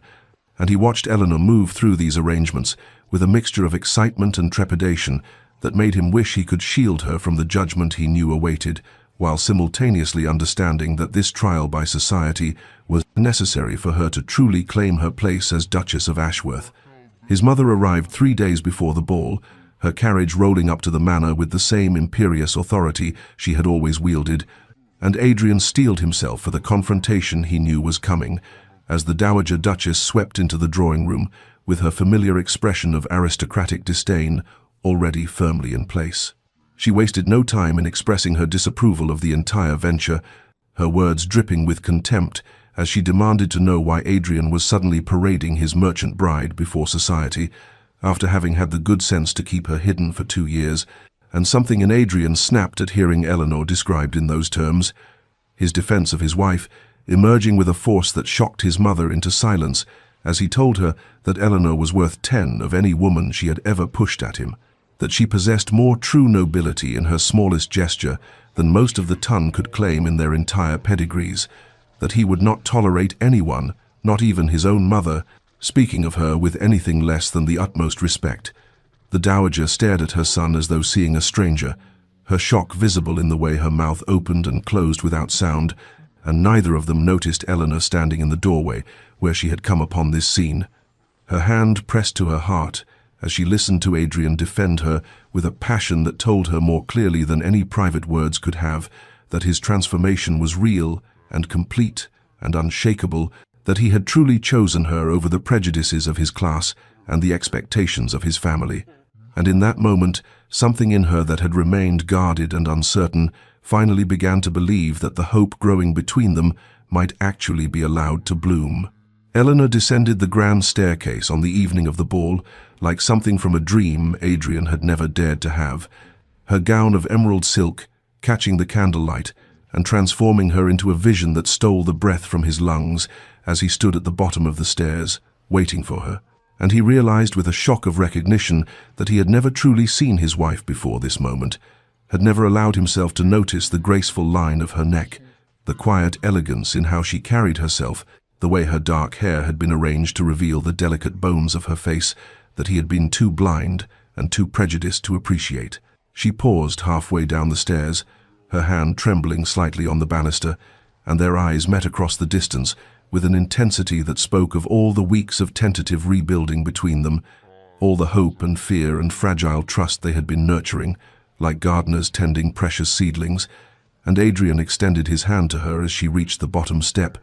and he watched Eleanor move through these arrangements with a mixture of excitement and trepidation that made him wish he could shield her from the judgment he knew awaited, while simultaneously understanding that this trial by society was necessary for her to truly claim her place as Duchess of Ashworth. His mother arrived 3 days before the ball, her carriage rolling up to the manor with the same imperious authority she had always wielded, and Adrian steeled himself for the confrontation he knew was coming, as the Dowager Duchess swept into the drawing-room with her familiar expression of aristocratic disdain already firmly in place. She wasted no time in expressing her disapproval of the entire venture, her words dripping with contempt as she demanded to know why Adrian was suddenly parading his merchant bride before society, after having had the good sense to keep her hidden for 2 years, and something in Adrian snapped at hearing Eleanor described in those terms. His defense of his wife emerging with a force that shocked his mother into silence as he told her that Eleanor was worth 10 of any woman she had ever pushed at him, that she possessed more true nobility in her smallest gesture than most of the ton could claim in their entire pedigrees, that he would not tolerate anyone, not even his own mother, speaking of her with anything less than the utmost respect. The dowager stared at her son as though seeing a stranger, her shock visible in the way her mouth opened and closed without sound, and neither of them noticed Eleanor standing in the doorway where she had come upon this scene, her hand pressed to her heart as she listened to Adrian defend her with a passion that told her more clearly than any private words could have that his transformation was real and complete and unshakable, that he had truly chosen her over the prejudices of his class and the expectations of his family. And in that moment, something in her that had remained guarded and uncertain finally began to believe that the hope growing between them might actually be allowed to bloom. Eleanor descended the grand staircase on the evening of the ball like something from a dream Adrian had never dared to have, her gown of emerald silk catching the candlelight and transforming her into a vision that stole the breath from his lungs as he stood at the bottom of the stairs, waiting for her. And he realized with a shock of recognition that he had never truly seen his wife before this moment, had never allowed himself to notice the graceful line of her neck, the quiet elegance in how she carried herself, the way her dark hair had been arranged to reveal the delicate bones of her face that he had been too blind and too prejudiced to appreciate. She paused halfway down the stairs, her hand trembling slightly on the banister, and their eyes met across the distance with an intensity that spoke of all the weeks of tentative rebuilding between them, all the hope and fear and fragile trust they had been nurturing, like gardeners tending precious seedlings, and Adrian extended his hand to her as she reached the bottom step,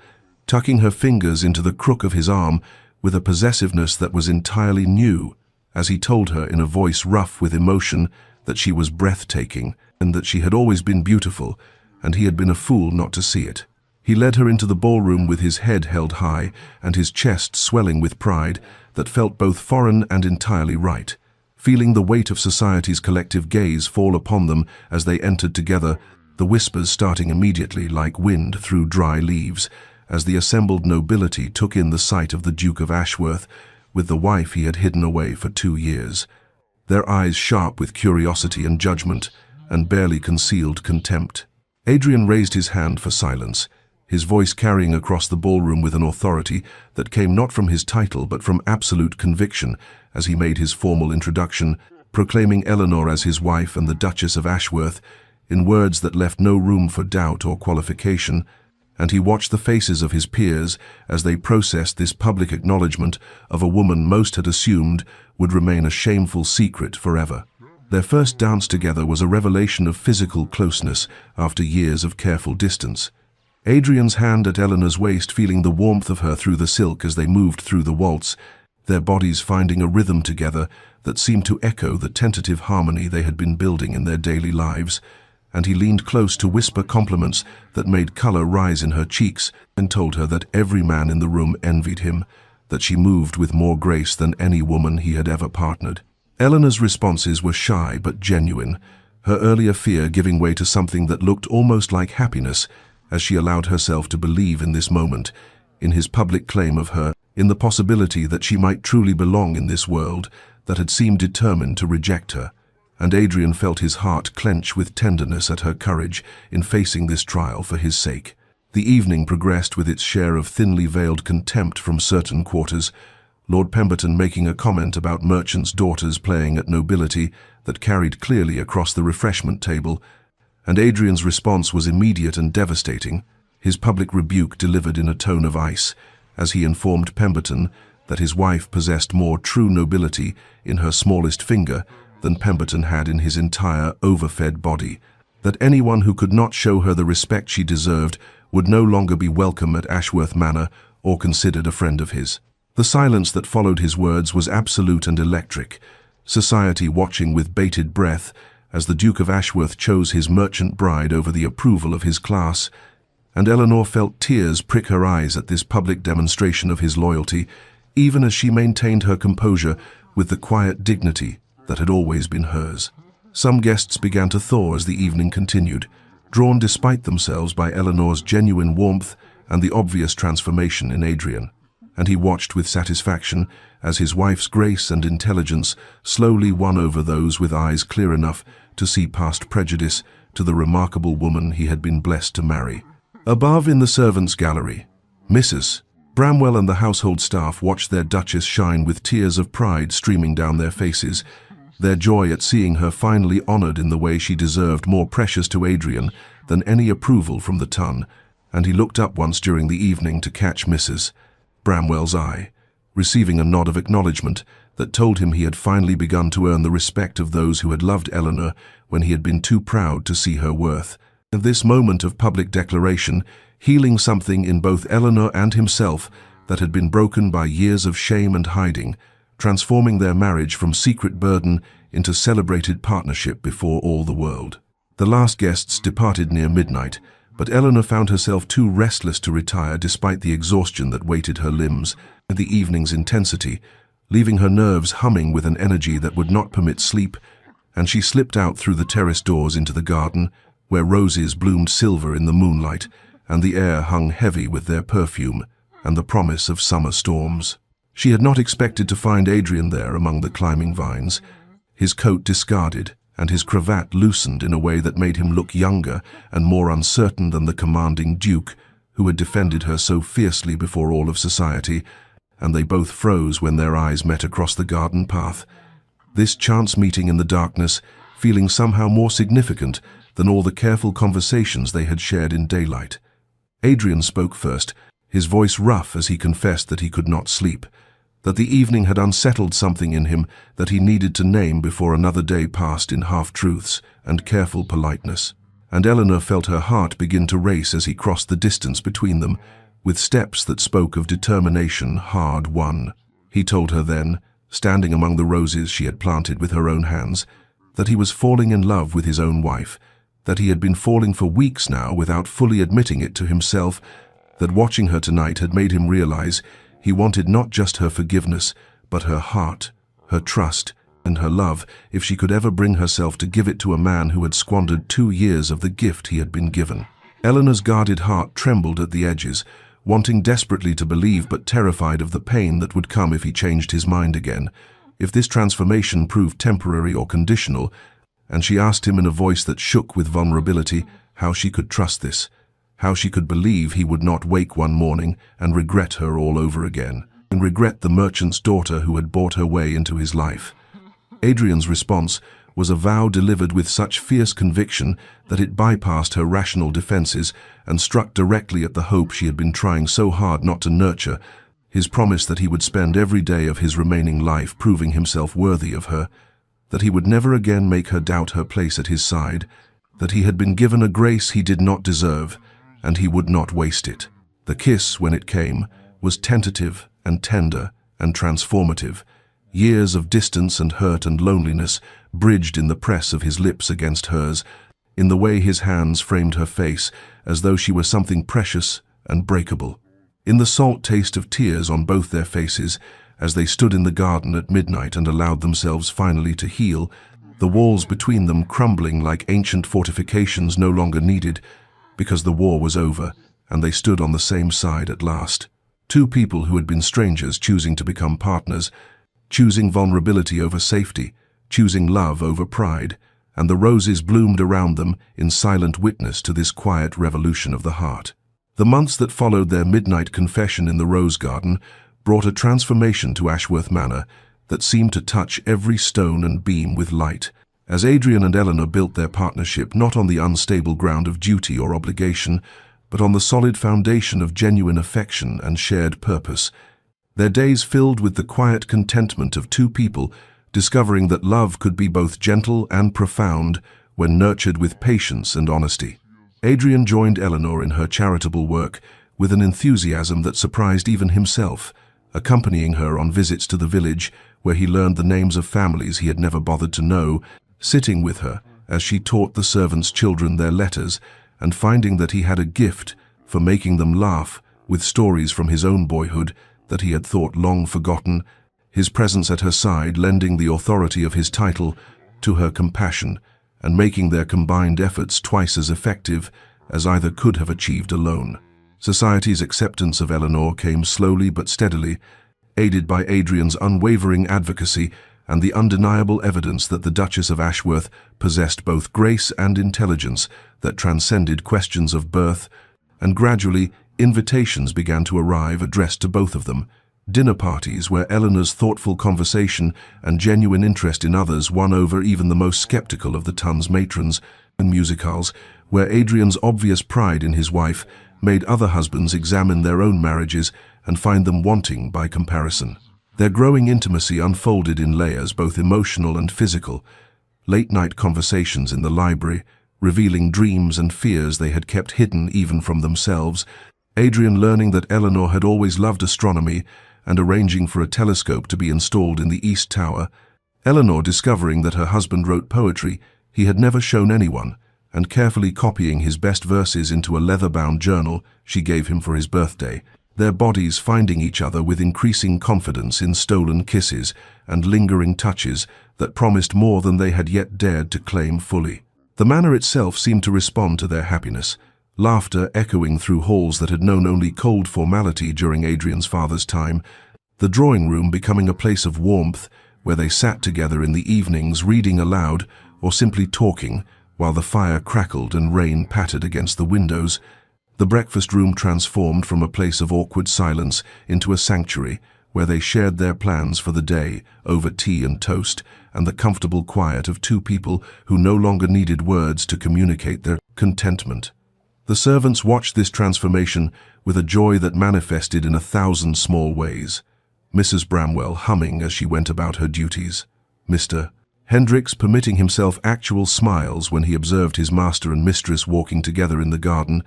tucking her fingers into the crook of his arm with a possessiveness that was entirely new, as he told her in a voice rough with emotion that she was breathtaking and that she had always been beautiful, and he had been a fool not to see it. He led her into the ballroom with his head held high and his chest swelling with pride that felt both foreign and entirely right. Feeling the weight of society's collective gaze fall upon them as they entered together, the whispers starting immediately like wind through dry leaves, as the assembled nobility took in the sight of the Duke of Ashworth with the wife he had hidden away for 2 years, their eyes sharp with curiosity and judgment, and barely concealed contempt. Adrian raised his hand for silence, his voice carrying across the ballroom with an authority that came not from his title but from absolute conviction as he made his formal introduction, proclaiming Eleanor as his wife and the Duchess of Ashworth, in words that left no room for doubt or qualification, and he watched the faces of his peers as they processed this public acknowledgement of a woman most had assumed would remain a shameful secret forever. Their first dance together was a revelation of physical closeness after years of careful distance. Adrian's hand at Eleanor's waist, feeling the warmth of her through the silk as they moved through the waltz, their bodies finding a rhythm together that seemed to echo the tentative harmony they had been building in their daily lives, and he leaned close to whisper compliments that made color rise in her cheeks and told her that every man in the room envied him, that she moved with more grace than any woman he had ever partnered. Eleanor's responses were shy but genuine, her earlier fear giving way to something that looked almost like happiness as she allowed herself to believe in this moment, in his public claim of her, in the possibility that she might truly belong in this world that had seemed determined to reject her. And Adrian felt his heart clench with tenderness at her courage in facing this trial for his sake. The evening progressed with its share of thinly veiled contempt from certain quarters, Lord Pemberton making a comment about merchants' daughters playing at nobility that carried clearly across the refreshment table, and Adrian's response was immediate and devastating, his public rebuke delivered in a tone of ice, as he informed Pemberton that his wife possessed more true nobility in her smallest finger than Pemberton had in his entire overfed body, that anyone who could not show her the respect she deserved would no longer be welcome at Ashworth Manor or considered a friend of his. The silence that followed his words was absolute and electric, society watching with bated breath as the Duke of Ashworth chose his merchant bride over the approval of his class, and Eleanor felt tears prick her eyes at this public demonstration of his loyalty, even as she maintained her composure with the quiet dignity that had always been hers. Some guests began to thaw as the evening continued, drawn despite themselves by Eleanor's genuine warmth and the obvious transformation in Adrian, and he watched with satisfaction as his wife's grace and intelligence slowly won over those with eyes clear enough to see past prejudice to the remarkable woman he had been blessed to marry. Above in the servants' gallery, Mrs. Bramwell and the household staff watched their Duchess shine with tears of pride streaming down their faces, their joy at seeing her finally honored in the way she deserved more precious to Adrian than any approval from the ton, and he looked up once during the evening to catch Mrs. Bramwell's eye, receiving a nod of acknowledgement that told him he had finally begun to earn the respect of those who had loved Eleanor when he had been too proud to see her worth. At this moment of public declaration, healing something in both Eleanor and himself that had been broken by years of shame and hiding, transforming their marriage from secret burden into celebrated partnership before all the world. The last guests departed near midnight, but Eleanor found herself too restless to retire despite the exhaustion that weighted her limbs and the evening's intensity, leaving her nerves humming with an energy that would not permit sleep, and she slipped out through the terrace doors into the garden, where roses bloomed silver in the moonlight, and the air hung heavy with their perfume and the promise of summer storms. She had not expected to find Adrian there among the climbing vines, his coat discarded and his cravat loosened in a way that made him look younger and more uncertain than the commanding Duke, who had defended her so fiercely before all of society, and they both froze when their eyes met across the garden path. This chance meeting in the darkness, feeling somehow more significant than all the careful conversations they had shared in daylight. Adrian spoke first, his voice rough as he confessed that he could not sleep, that the evening had unsettled something in him that he needed to name before another day passed in half-truths and careful politeness. And Eleanor felt her heart begin to race as he crossed the distance between them, with steps that spoke of determination hard won. He told her then, standing among the roses she had planted with her own hands, that he was falling in love with his own wife, that he had been falling for weeks now without fully admitting it to himself, that watching her tonight had made him realize he wanted not just her forgiveness, but her heart, her trust, and her love, if she could ever bring herself to give it to a man who had squandered 2 years of the gift he had been given. Eleanor's guarded heart trembled at the edges, wanting desperately to believe but terrified of the pain that would come if he changed his mind again, if this transformation proved temporary or conditional, and she asked him in a voice that shook with vulnerability how she could trust this, how she could believe he would not wake one morning and regret her all over again, and regret the merchant's daughter who had bought her way into his life. Adrian's response was a vow delivered with such fierce conviction that it bypassed her rational defenses and struck directly at the hope she had been trying so hard not to nurture, his promise that he would spend every day of his remaining life proving himself worthy of her, that he would never again make her doubt her place at his side, that he had been given a grace he did not deserve, and he would not waste it. The kiss, when it came, was tentative and tender and transformative. Years of distance and hurt and loneliness bridged in the press of his lips against hers, in the way his hands framed her face as though she were something precious and breakable. In the salt taste of tears on both their faces, as they stood in the garden at midnight and allowed themselves finally to heal, the walls between them crumbling like ancient fortifications no longer needed, because the war was over, and they stood on the same side at last. Two people who had been strangers choosing to become partners, choosing vulnerability over safety, choosing love over pride, and the roses bloomed around them in silent witness to this quiet revolution of the heart. The months that followed their midnight confession in the rose garden brought a transformation to Ashworth Manor that seemed to touch every stone and beam with light. As Adrian and Eleanor built their partnership not on the unstable ground of duty or obligation, but on the solid foundation of genuine affection and shared purpose, their days filled with the quiet contentment of two people discovering that love could be both gentle and profound when nurtured with patience and honesty. Adrian joined Eleanor in her charitable work with an enthusiasm that surprised even himself, accompanying her on visits to the village where he learned the names of families he had never bothered to know, sitting with her as she taught the servants' children their letters, and finding that he had a gift for making them laugh with stories from his own boyhood that he had thought long forgotten, his presence at her side lending the authority of his title to her compassion and making their combined efforts twice as effective as either could have achieved alone. Society's acceptance of Eleanor came slowly but steadily, aided by Adrian's unwavering advocacy and the undeniable evidence that the Duchess of Ashworth possessed both grace and intelligence that transcended questions of birth, and gradually invitations began to arrive addressed to both of them. Dinner parties where Eleanor's thoughtful conversation and genuine interest in others won over even the most skeptical of the ton's matrons, and musicals where Adrian's obvious pride in his wife made other husbands examine their own marriages and find them wanting by comparison. Their growing intimacy unfolded in layers both emotional and physical, late-night conversations in the library, revealing dreams and fears they had kept hidden even from themselves, Adrian learning that Eleanor had always loved astronomy and arranging for a telescope to be installed in the East Tower, Eleanor discovering that her husband wrote poetry he had never shown anyone, and carefully copying his best verses into a leather-bound journal she gave him for his birthday, their bodies finding each other with increasing confidence in stolen kisses and lingering touches that promised more than they had yet dared to claim fully. The manor itself seemed to respond to their happiness, laughter echoing through halls that had known only cold formality during Adrian's father's time, the drawing room becoming a place of warmth where they sat together in the evenings reading aloud or simply talking while the fire crackled and rain pattered against the windows, the breakfast room transformed from a place of awkward silence into a sanctuary where they shared their plans for the day over tea and toast and the comfortable quiet of two people who no longer needed words to communicate their contentment. The servants watched this transformation with a joy that manifested in 1,000 small ways. Mrs. Bramwell humming as she went about her duties, Mr. Hendricks permitting himself actual smiles when he observed his master and mistress walking together in the garden,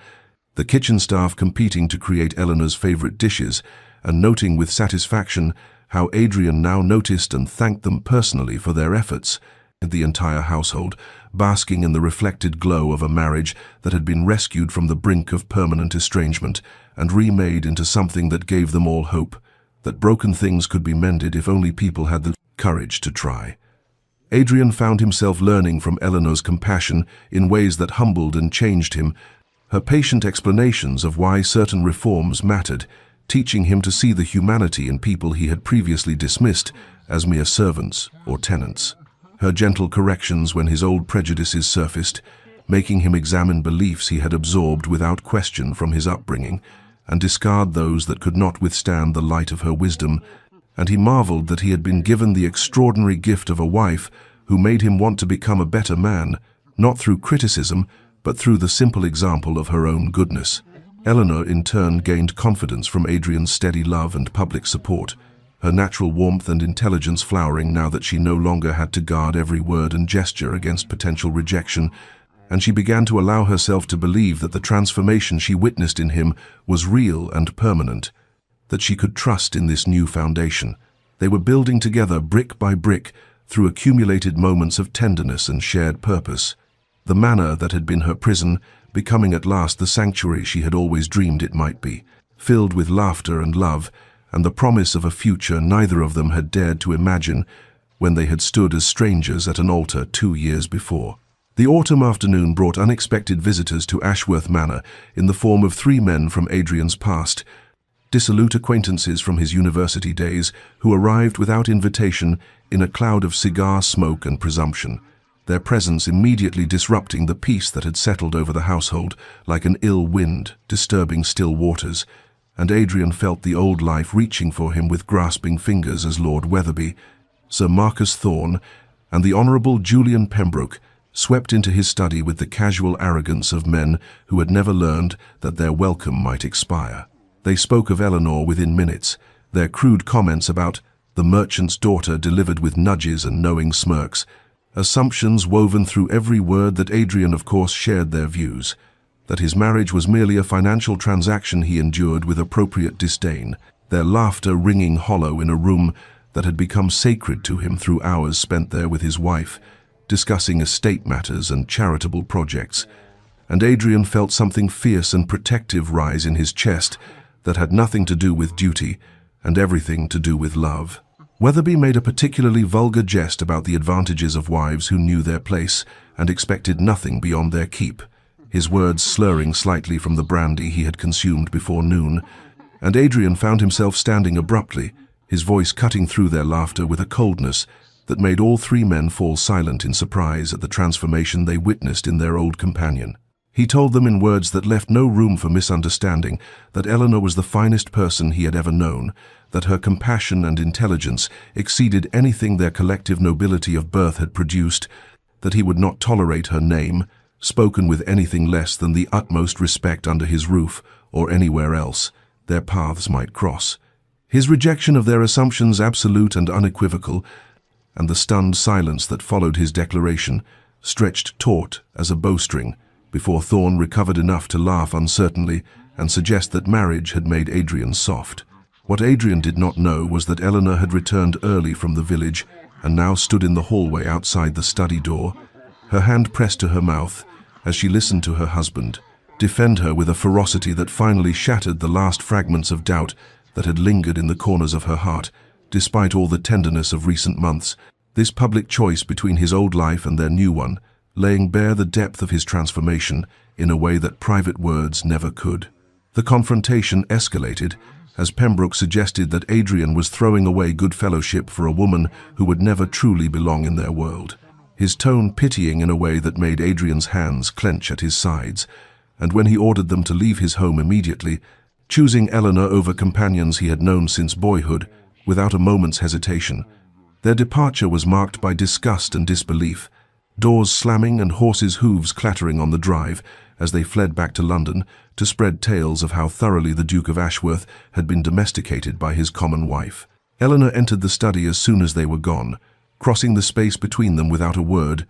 the kitchen staff competing to create Eleanor's favorite dishes, and noting with satisfaction how Adrian now noticed and thanked them personally for their efforts, and the entire household basking in the reflected glow of a marriage that had been rescued from the brink of permanent estrangement and remade into something that gave them all hope, that broken things could be mended if only people had the courage to try. Adrian found himself learning from Eleanor's compassion in ways that humbled and changed him, her patient explanations of why certain reforms mattered, teaching him to see the humanity in people he had previously dismissed as mere servants or tenants. Her gentle corrections when his old prejudices surfaced, making him examine beliefs he had absorbed without question from his upbringing, and discard those that could not withstand the light of her wisdom, and he marveled that he had been given the extraordinary gift of a wife who made him want to become a better man, not through criticism, but through the simple example of her own goodness. Eleanor, in turn, gained confidence from Adrian's steady love and public support, her natural warmth and intelligence flowering now that she no longer had to guard every word and gesture against potential rejection, and she began to allow herself to believe that the transformation she witnessed in him was real and permanent, that she could trust in this new foundation. They were building together brick by brick through accumulated moments of tenderness and shared purpose. The manor that had been her prison becoming at last the sanctuary she had always dreamed it might be, filled with laughter and love, and the promise of a future neither of them had dared to imagine when they had stood as strangers at an altar 2 years before. The autumn afternoon brought unexpected visitors to Ashworth Manor in the form of 3 men from Adrian's past, dissolute acquaintances from his university days who arrived without invitation in a cloud of cigar smoke and presumption, their presence immediately disrupting the peace that had settled over the household like an ill wind disturbing still waters, and Adrian felt the old life reaching for him with grasping fingers as Lord Wetherby, Sir Marcus Thorne, and the Honourable Julian Pembroke swept into his study with the casual arrogance of men who had never learned that their welcome might expire. They spoke of Eleanor within minutes, their crude comments about the merchant's daughter delivered with nudges and knowing smirks, assumptions woven through every word that Adrian of course shared their views, that his marriage was merely a financial transaction he endured with appropriate disdain, their laughter ringing hollow in a room that had become sacred to him through hours spent there with his wife, discussing estate matters and charitable projects. And Adrian felt something fierce and protective rise in his chest that had nothing to do with duty and everything to do with love. Wetherby made a particularly vulgar jest about the advantages of wives who knew their place and expected nothing beyond their keep, his words slurring slightly from the brandy he had consumed before noon, and Adrian found himself standing abruptly, his voice cutting through their laughter with a coldness that made all 3 men fall silent in surprise at the transformation they witnessed in their old companion. He told them in words that left no room for misunderstanding that Eleanor was the finest person he had ever known, that her compassion and intelligence exceeded anything their collective nobility of birth had produced, that he would not tolerate her name, spoken with anything less than the utmost respect under his roof or anywhere else, their paths might cross. His rejection of their assumptions absolute and unequivocal, and the stunned silence that followed his declaration, stretched taut as a bowstring, before Thorne recovered enough to laugh uncertainly and suggest that marriage had made Adrian soft. What Adrian did not know was that Eleanor had returned early from the village and now stood in the hallway outside the study door, her hand pressed to her mouth as she listened to her husband defend her with a ferocity that finally shattered the last fragments of doubt that had lingered in the corners of her heart, despite all the tenderness of recent months. This public choice between his old life and their new one, laying bare the depth of his transformation in a way that private words never could. The confrontation escalated as Pembroke suggested that Adrian was throwing away good fellowship for a woman who would never truly belong in their world, his tone pitying in a way that made Adrian's hands clench at his sides, and when he ordered them to leave his home immediately, choosing Eleanor over companions he had known since boyhood, without a moment's hesitation. Their departure was marked by disgust and disbelief, doors slamming and horses' hooves clattering on the drive as they fled back to London to spread tales of how thoroughly the Duke of Ashworth had been domesticated by his common wife. Eleanor entered the study as soon as they were gone, crossing the space between them without a word,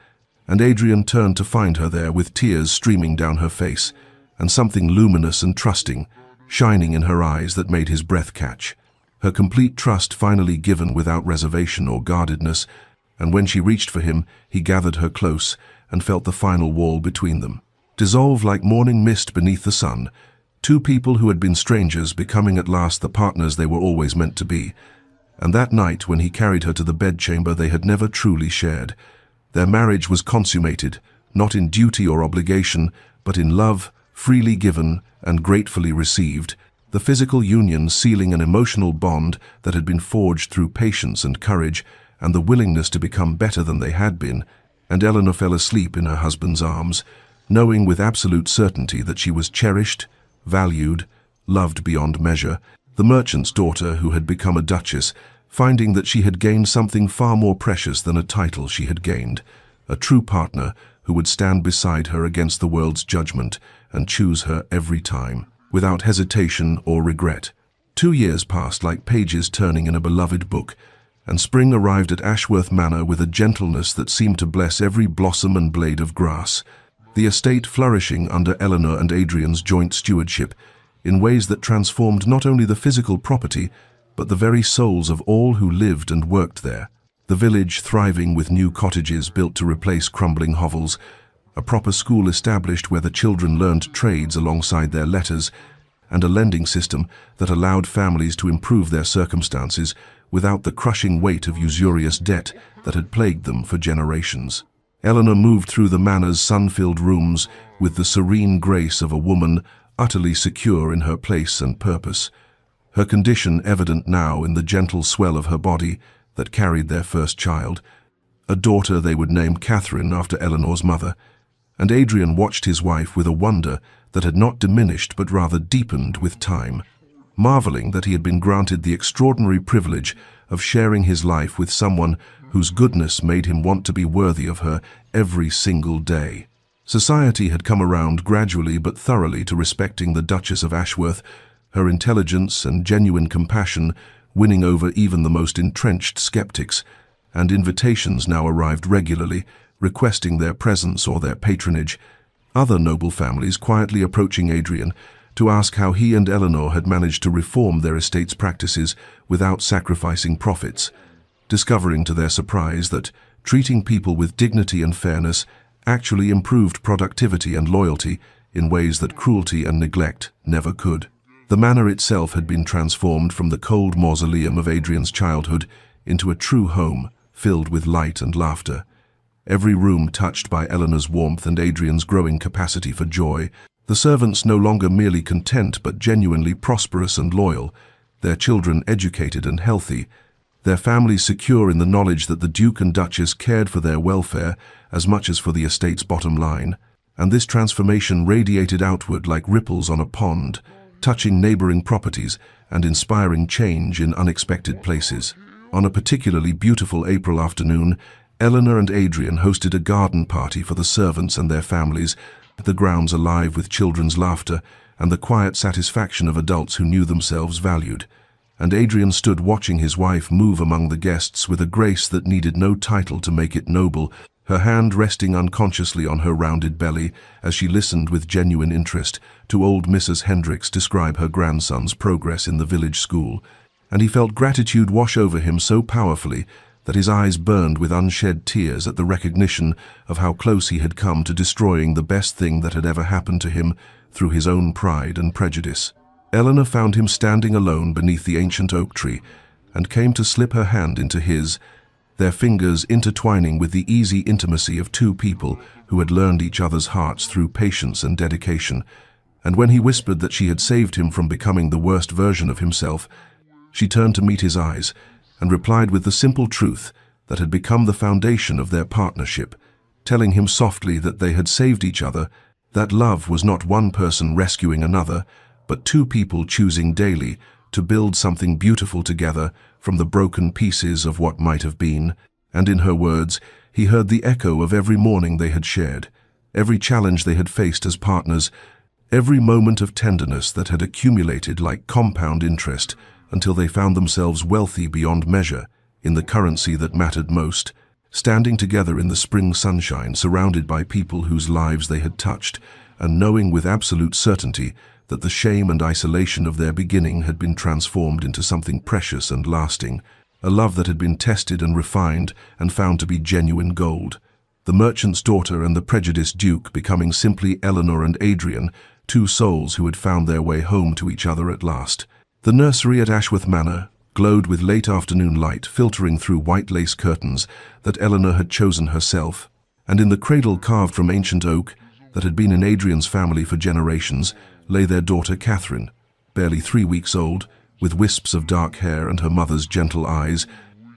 and Adrian turned to find her there with tears streaming down her face, and something luminous and trusting shining in her eyes that made his breath catch. Her complete trust finally given without reservation or guardedness, and when she reached for him, he gathered her close and felt the final wall between them dissolve like morning mist beneath the sun, 2 people who had been strangers becoming at last the partners they were always meant to be. And that night, when he carried her to the bedchamber they had never truly shared, their marriage was consummated, not in duty or obligation, but in love, freely given and gratefully received, the physical union sealing an emotional bond that had been forged through patience and courage and the willingness to become better than they had been. And Eleanor fell asleep in her husband's arms, knowing with absolute certainty that she was cherished, valued, loved beyond measure. The merchant's daughter, who had become a duchess, finding that she had gained something far more precious than a title she had gained, a true partner who would stand beside her against the world's judgment and choose her every time, without hesitation or regret. 2 years passed like pages turning in a beloved book, and spring arrived at Ashworth Manor with a gentleness that seemed to bless every blossom and blade of grass, the estate flourishing under Eleanor and Adrian's joint stewardship in ways that transformed not only the physical property, but the very souls of all who lived and worked there. The village thriving with new cottages built to replace crumbling hovels, a proper school established where the children learned trades alongside their letters, and a lending system that allowed families to improve their circumstances without the crushing weight of usurious debt that had plagued them for generations. Eleanor moved through the manor's sun-filled rooms with the serene grace of a woman utterly secure in her place and purpose, her condition evident now in the gentle swell of her body that carried their first child, a daughter they would name Catherine after Eleanor's mother, and Adrian watched his wife with a wonder that had not diminished but rather deepened with time, marveling that he had been granted the extraordinary privilege of sharing his life with someone whose goodness made him want to be worthy of her every single day. Society had come around gradually but thoroughly to respecting the Duchess of Ashworth, her intelligence and genuine compassion winning over even the most entrenched skeptics, and invitations now arrived regularly, requesting their presence or their patronage, other noble families quietly approaching Adrian to ask how he and Eleanor had managed to reform their estate's practices without sacrificing profits, discovering to their surprise that treating people with dignity and fairness actually improved productivity and loyalty in ways that cruelty and neglect never could. The manor itself had been transformed from the cold mausoleum of Adrian's childhood into a true home filled with light and laughter. Every room touched by Eleanor's warmth and Adrian's growing capacity for joy, the servants no longer merely content but genuinely prosperous and loyal, their children educated and healthy, their families secure in the knowledge that the Duke and Duchess cared for their welfare as much as for the estate's bottom line, and this transformation radiated outward like ripples on a pond, touching neighboring properties and inspiring change in unexpected places. On a particularly beautiful April afternoon, Eleanor and Adrian hosted a garden party for the servants and their families, the grounds alive with children's laughter and the quiet satisfaction of adults who knew themselves valued. And Adrian stood watching his wife move among the guests with a grace that needed no title to make it noble, her hand resting unconsciously on her rounded belly as she listened with genuine interest to old Mrs. Hendricks describe her grandson's progress in the village school, and he felt gratitude wash over him so powerfully that his eyes burned with unshed tears at the recognition of how close he had come to destroying the best thing that had ever happened to him through his own pride and prejudice. Eleanor found him standing alone beneath the ancient oak tree and came to slip her hand into his, their fingers intertwining with the easy intimacy of two people who had learned each other's hearts through patience and dedication. And when he whispered that she had saved him from becoming the worst version of himself, she turned to meet his eyes and replied with the simple truth that had become the foundation of their partnership, telling him softly that they had saved each other, that love was not one person rescuing another, but two people choosing daily to build something beautiful together from the broken pieces of what might have been. And in her words, he heard the echo of every morning they had shared, every challenge they had faced as partners, every moment of tenderness that had accumulated like compound interest until they found themselves wealthy beyond measure in the currency that mattered most, standing together in the spring sunshine surrounded by people whose lives they had touched, and knowing with absolute certainty that the shame and isolation of their beginning had been transformed into something precious and lasting, a love that had been tested and refined and found to be genuine gold. The merchant's daughter and the prejudiced duke becoming simply Eleanor and Adrian, two souls who had found their way home to each other at last. The nursery at Ashworth Manor glowed with late afternoon light filtering through white lace curtains that Eleanor had chosen herself, and in the cradle carved from ancient oak that had been in Adrian's family for generations lay their daughter Catherine, barely 3 weeks old, with wisps of dark hair and her mother's gentle eyes.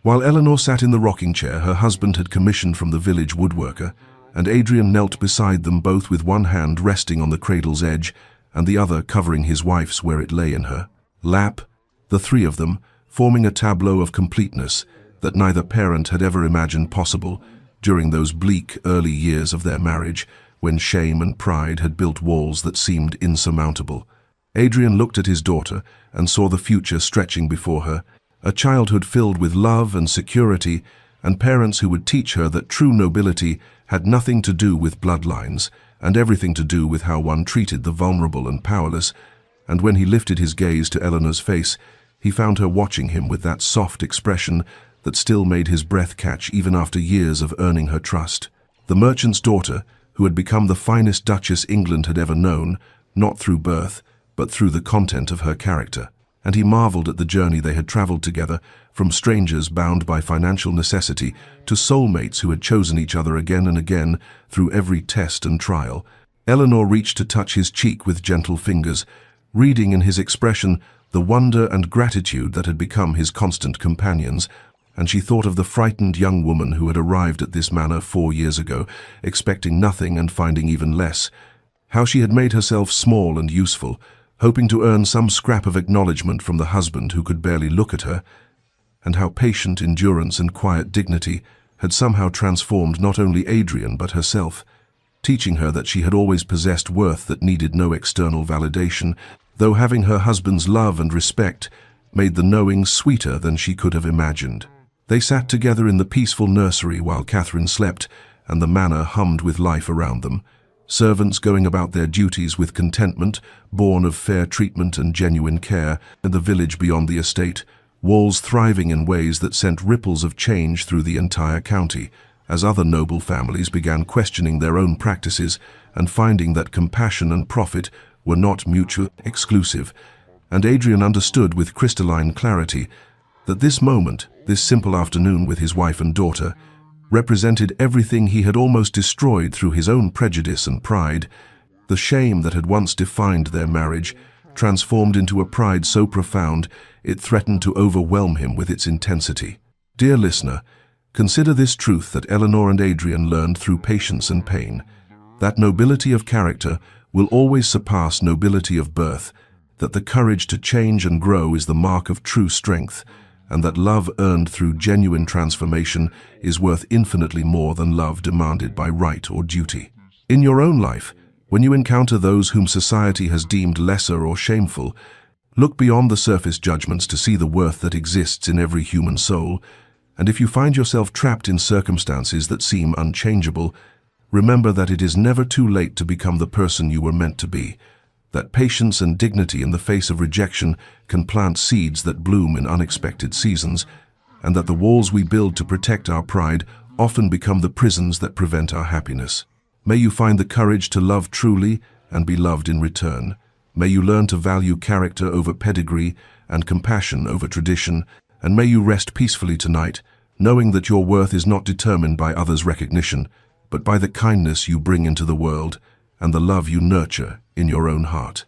While Eleanor sat in the rocking chair her husband had commissioned from the village woodworker, and Adrian knelt beside them both with one hand resting on the cradle's edge and the other covering his wife's where it lay in her lap, the three of them, forming a tableau of completeness that neither parent had ever imagined possible during those bleak early years of their marriage, when shame and pride had built walls that seemed insurmountable. Adrian looked at his daughter and saw the future stretching before her, a childhood filled with love and security, and parents who would teach her that true nobility had nothing to do with bloodlines and everything to do with how one treated the vulnerable and powerless. And when he lifted his gaze to Eleanor's face, he found her watching him with that soft expression that still made his breath catch even after years of earning her trust. The merchant's daughter, who had become the finest Duchess England had ever known, not through birth, but through the content of her character. And he marveled at the journey they had traveled together, from strangers bound by financial necessity to soulmates who had chosen each other again and again through every test and trial. Eleanor reached to touch his cheek with gentle fingers, reading in his expression the wonder and gratitude that had become his constant companions, and she thought of the frightened young woman who had arrived at this manor 4 years ago, expecting nothing and finding even less, how she had made herself small and useful, hoping to earn some scrap of acknowledgement from the husband who could barely look at her, and how patient endurance and quiet dignity had somehow transformed not only Adrian but herself, teaching her that she had always possessed worth that needed no external validation, though having her husband's love and respect made the knowing sweeter than she could have imagined. They sat together in the peaceful nursery while Catherine slept, and the manor hummed with life around them, servants going about their duties with contentment, born of fair treatment and genuine care, and the village beyond the estate, walls thriving in ways that sent ripples of change through the entire county, as other noble families began questioning their own practices and finding that compassion and profit were not mutually exclusive. And Adrian understood with crystalline clarity that this moment, this simple afternoon with his wife and daughter, represented everything he had almost destroyed through his own prejudice and pride. The shame that had once defined their marriage transformed into a pride so profound it threatened to overwhelm him with its intensity. Dear listener, consider this truth that Eleanor and Adrian learned through patience and pain, that nobility of character will always surpass nobility of birth, that the courage to change and grow is the mark of true strength, and that love earned through genuine transformation is worth infinitely more than love demanded by right or duty. In your own life, when you encounter those whom society has deemed lesser or shameful, look beyond the surface judgments to see the worth that exists in every human soul, and if you find yourself trapped in circumstances that seem unchangeable, remember that it is never too late to become the person you were meant to be, that patience and dignity in the face of rejection can plant seeds that bloom in unexpected seasons, and that the walls we build to protect our pride often become the prisons that prevent our happiness. May you find the courage to love truly and be loved in return. May you learn to value character over pedigree and compassion over tradition, and may you rest peacefully tonight, knowing that your worth is not determined by others' recognition, but by the kindness you bring into the world and the love you nurture in your own heart.